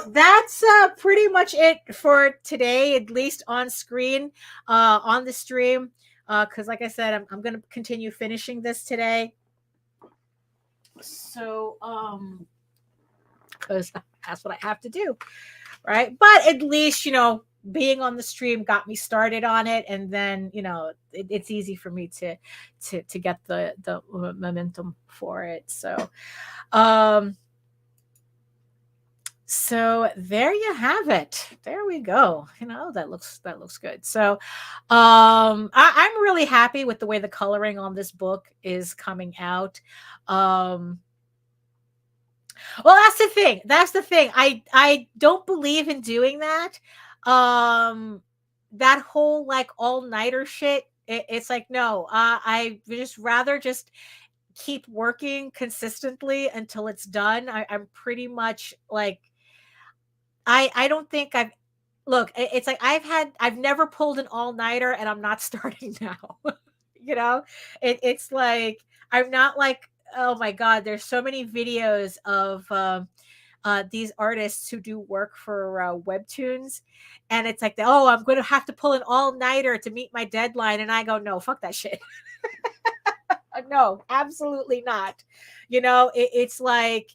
that's pretty much it for today, at least on screen, on the stream, because like I said, I'm gonna continue finishing this today. So because that's what I have to do, right? But at least being on the stream got me started on it, and then it's easy for me to get the momentum for it. So there you have it. There we go. That looks good. So I'm really happy with the way the coloring on this book is coming out. Well, that's the thing. I don't believe in doing that. That whole like all-nighter shit, it's like, no, I just rather just keep working consistently until it's done. I'm pretty much like, I don't think I've look, it's like I've never pulled an all-nighter, and I'm not starting now. You know? It's like I'm not like, oh my god, there's so many videos of these artists who do work for webtoons, and it's like, oh, I'm going to have to pull an all-nighter to meet my deadline, and I go, no, fuck that shit. No, absolutely not. It's like,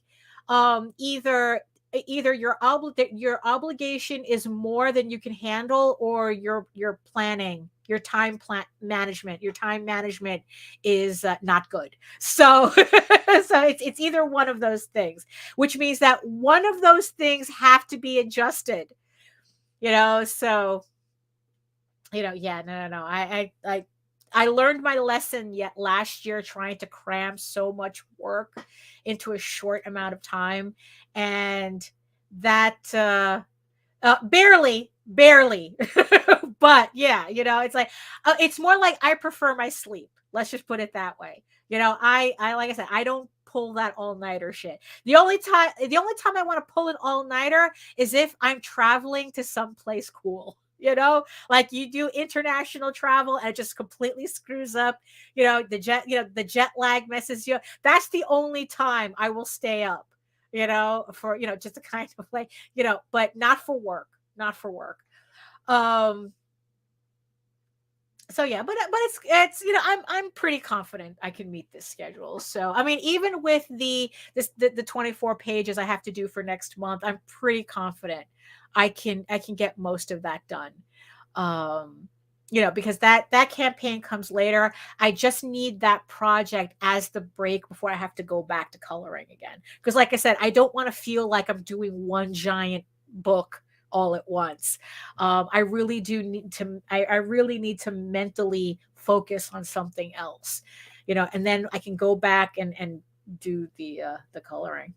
either your obligation is more than you can handle, or your planning, your time management is not good. So so it's either one of those things, which means that one of those things have to be adjusted. So yeah, no. I learned my lesson yet last year, trying to cram so much work into a short amount of time. And that barely, but yeah, it's like, it's more like I prefer my sleep. Let's just put it that way. I like I said, I don't pull that all-nighter shit. The only time I want to pull an all-nighter is if I'm traveling to someplace cool. Like you do international travel and it just completely screws up, the jet lag messes you up. That's the only time I will stay up, for, just to kind of like, but not for work, not for work. So yeah, but it's I'm pretty confident I can meet this schedule. So I mean, even with the 24 pages I have to do for next month, I'm pretty confident I can get most of that done. Because that campaign comes later. I just need that project as the break before I have to go back to coloring again. Because like I said, I don't want to feel like I'm doing one giant book all at once. I really do need to. I really need to mentally focus on something else, and then I can go back and do the coloring.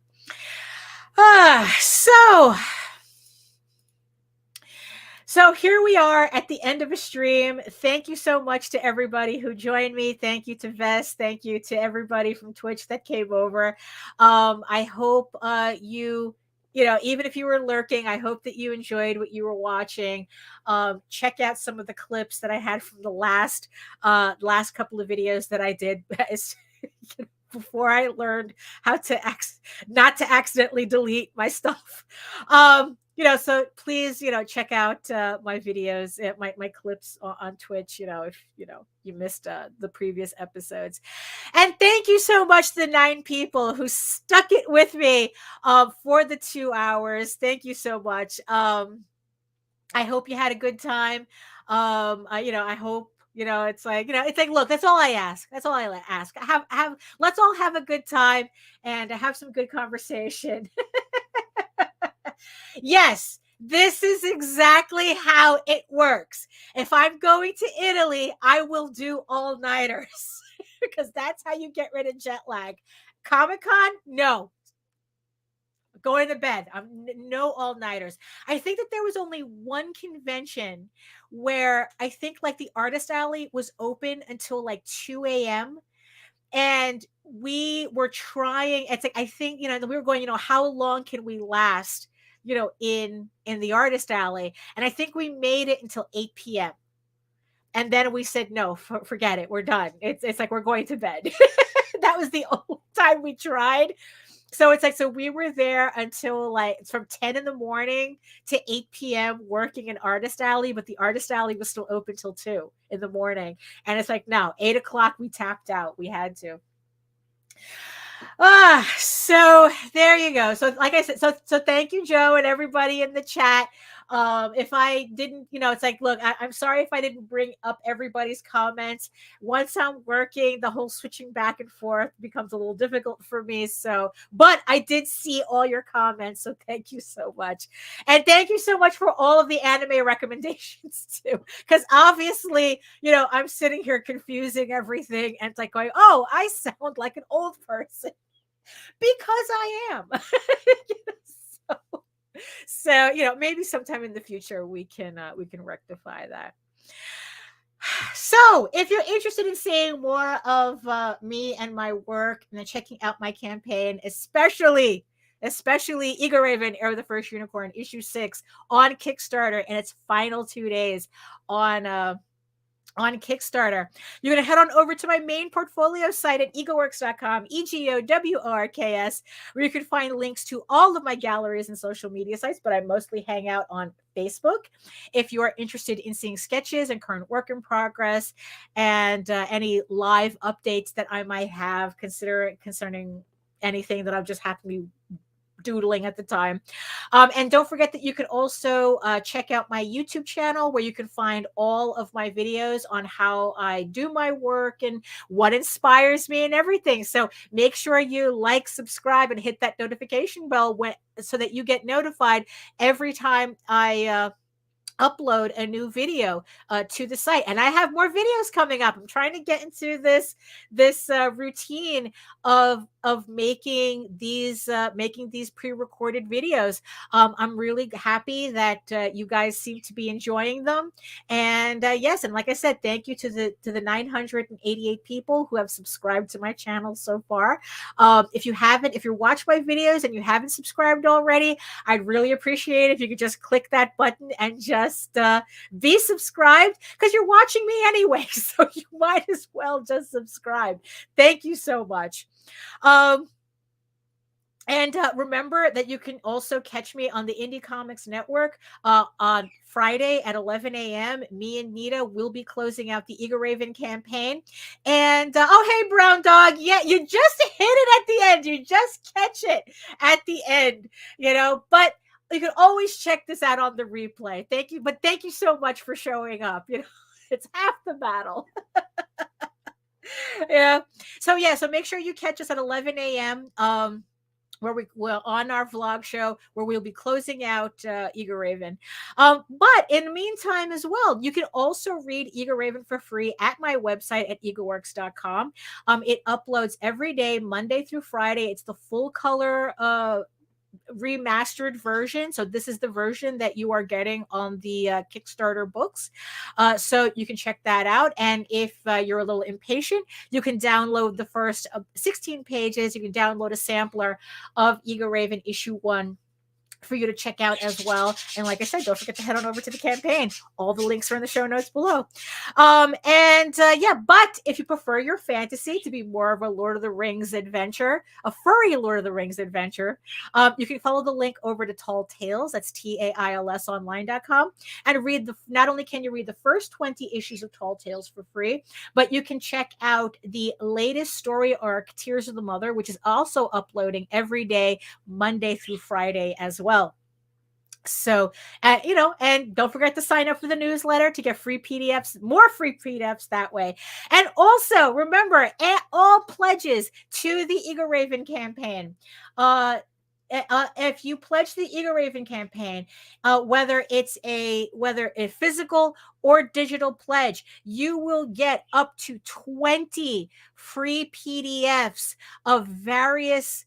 So here we are at the end of a stream. Thank you so much to everybody who joined me. Thank you to Vess. Thank you to everybody from Twitch that came over. I hope even if you were lurking, I hope that you enjoyed what you were watching. Check out some of the clips that I had from the last couple of videos that I did before I learned how to not to accidentally delete my stuff. So please, check out my videos, my clips on Twitch, if you missed the previous episodes. And thank you so much to the 9 people who stuck it with me for the 2 hours. Thank you so much. I hope you had a good time. I hope, it's like, look, that's all I ask. That's all I ask. Let's all have a good time and have some good conversation. Yes, this is exactly how it works. If I'm going to Italy, I will do all-nighters because that's how you get rid of jet lag. Comic-Con, no. Going to bed. No all-nighters. I think that there was only one convention where I think like the Artist Alley was open until like 2 a.m. And we were trying, it's like, I think, we were going, how long can we last, in the Artist Alley? And I think we made it until 8 p.m. And then we said, no, forget it. We're done. It's like, we're going to bed. That was the only time we tried. So it's like, so we were there until like from 10 in the morning to 8 p.m. working in Artist Alley, but the Artist Alley was still open till 2 in the morning. And it's like, no, 8 o'clock, we tapped out. We had to. So there you go. So like I said, so thank you, Joe, and everybody in the chat. If I didn't, it's like, look, I'm sorry if I didn't bring up everybody's comments. Once I'm working, the whole switching back and forth becomes a little difficult for me. So, but I did see all your comments. So thank you so much. And thank you so much for all of the anime recommendations too. Because obviously, I'm sitting here confusing everything and it's like going, oh, I sound like an old person because I am. So maybe sometime in the future we can rectify that. So if you're interested in seeing more of me and my work and then checking out my campaign, especially EGORAVEN, Heir of the First Unicorn, issue 6 on Kickstarter in its final 2 days on Kickstarter. You're going to head on over to my main portfolio site at egoworks.com, EGOWORKS, where you can find links to all of my galleries and social media sites, but I mostly hang out on Facebook. If you are interested in seeing sketches and current work in progress and any live updates that I might have concerning anything that I've just happened to be doodling at the time. And don't forget that you can also check out my YouTube channel, where you can find all of my videos on how I do my work and what inspires me and everything. So make sure you like, subscribe, and hit that notification bell so that you get notified every time I upload a new video to the site. And I have more videos coming up. I'm trying to get into this routine of making these pre-recorded videos. I'm really happy that you guys seem to be enjoying them. And yes, and like I said, thank you to the 988 people who have subscribed to my channel so far. If you're watching my videos and you haven't subscribed already, I'd really appreciate it if you could just click that button and just be subscribed, because you're watching me anyway, so you might as well just subscribe. Thank you so much. And remember that you can also catch me on the Indie Comics Network on Friday at 11 a.m. Me and Nita will be closing out the EGORAVEN campaign. And, oh, hey, Brown Dog. Yeah, you just hit it at the end. You just catch it at the end, but you can always check this out on the replay. Thank you. But thank you so much for showing up. It's half the battle. Yeah. So make sure you catch us at 11 a.m. Where we will on our vlog show, where we'll be closing out EGORAVEN. But in the meantime as well, you can also read EGORAVEN for free at my website at egoworks.com. It uploads every day, Monday through Friday. It's the full color remastered version. So this is the version that you are getting on the Kickstarter books. So you can check that out. And if you're a little impatient, you can download the first 16 pages. You can download a sampler of EGORAVEN issue 1 for you to check out as well. And like I said, don't forget to head on over to the campaign. All the links are in the show notes below. But if you prefer your fantasy to be more of a Lord of the Rings adventure, a furry Lord of the Rings adventure, you can follow the link over to Tall Tales. That's TAILSonline.com, and not only can you read the first 20 issues of Tall Tales for free, but you can check out the latest story arc, Tears of the Mother, which is also uploading every day, Monday through Friday as well. So, and don't forget to sign up for the newsletter to get free PDFs, more free PDFs that way. And also remember, all pledges to the EGORAVEN campaign. If you pledge the EGORAVEN campaign, whether it's a physical or digital pledge, you will get up to 20 free PDFs of various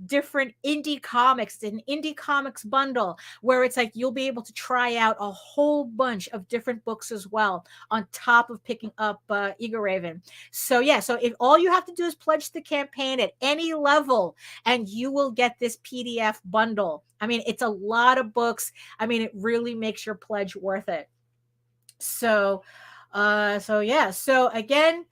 different indie comics, an indie comics bundle, where it's like you'll be able to try out a whole bunch of different books as well on top of picking up EGORAVEN. So if all you have to do is pledge the campaign at any level, and you will get this PDF bundle. I mean, it's a lot of books. I mean, it really makes your pledge worth it. So again,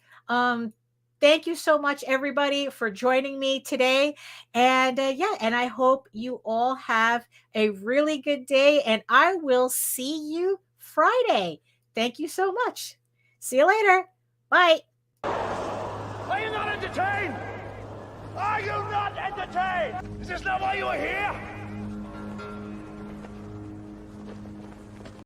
thank you so much, everybody, for joining me today. And and I hope you all have a really good day, and I will see you Friday. Thank you so much. See you later. Bye. Are you not entertained? Are you not entertained? Is this not why you are here?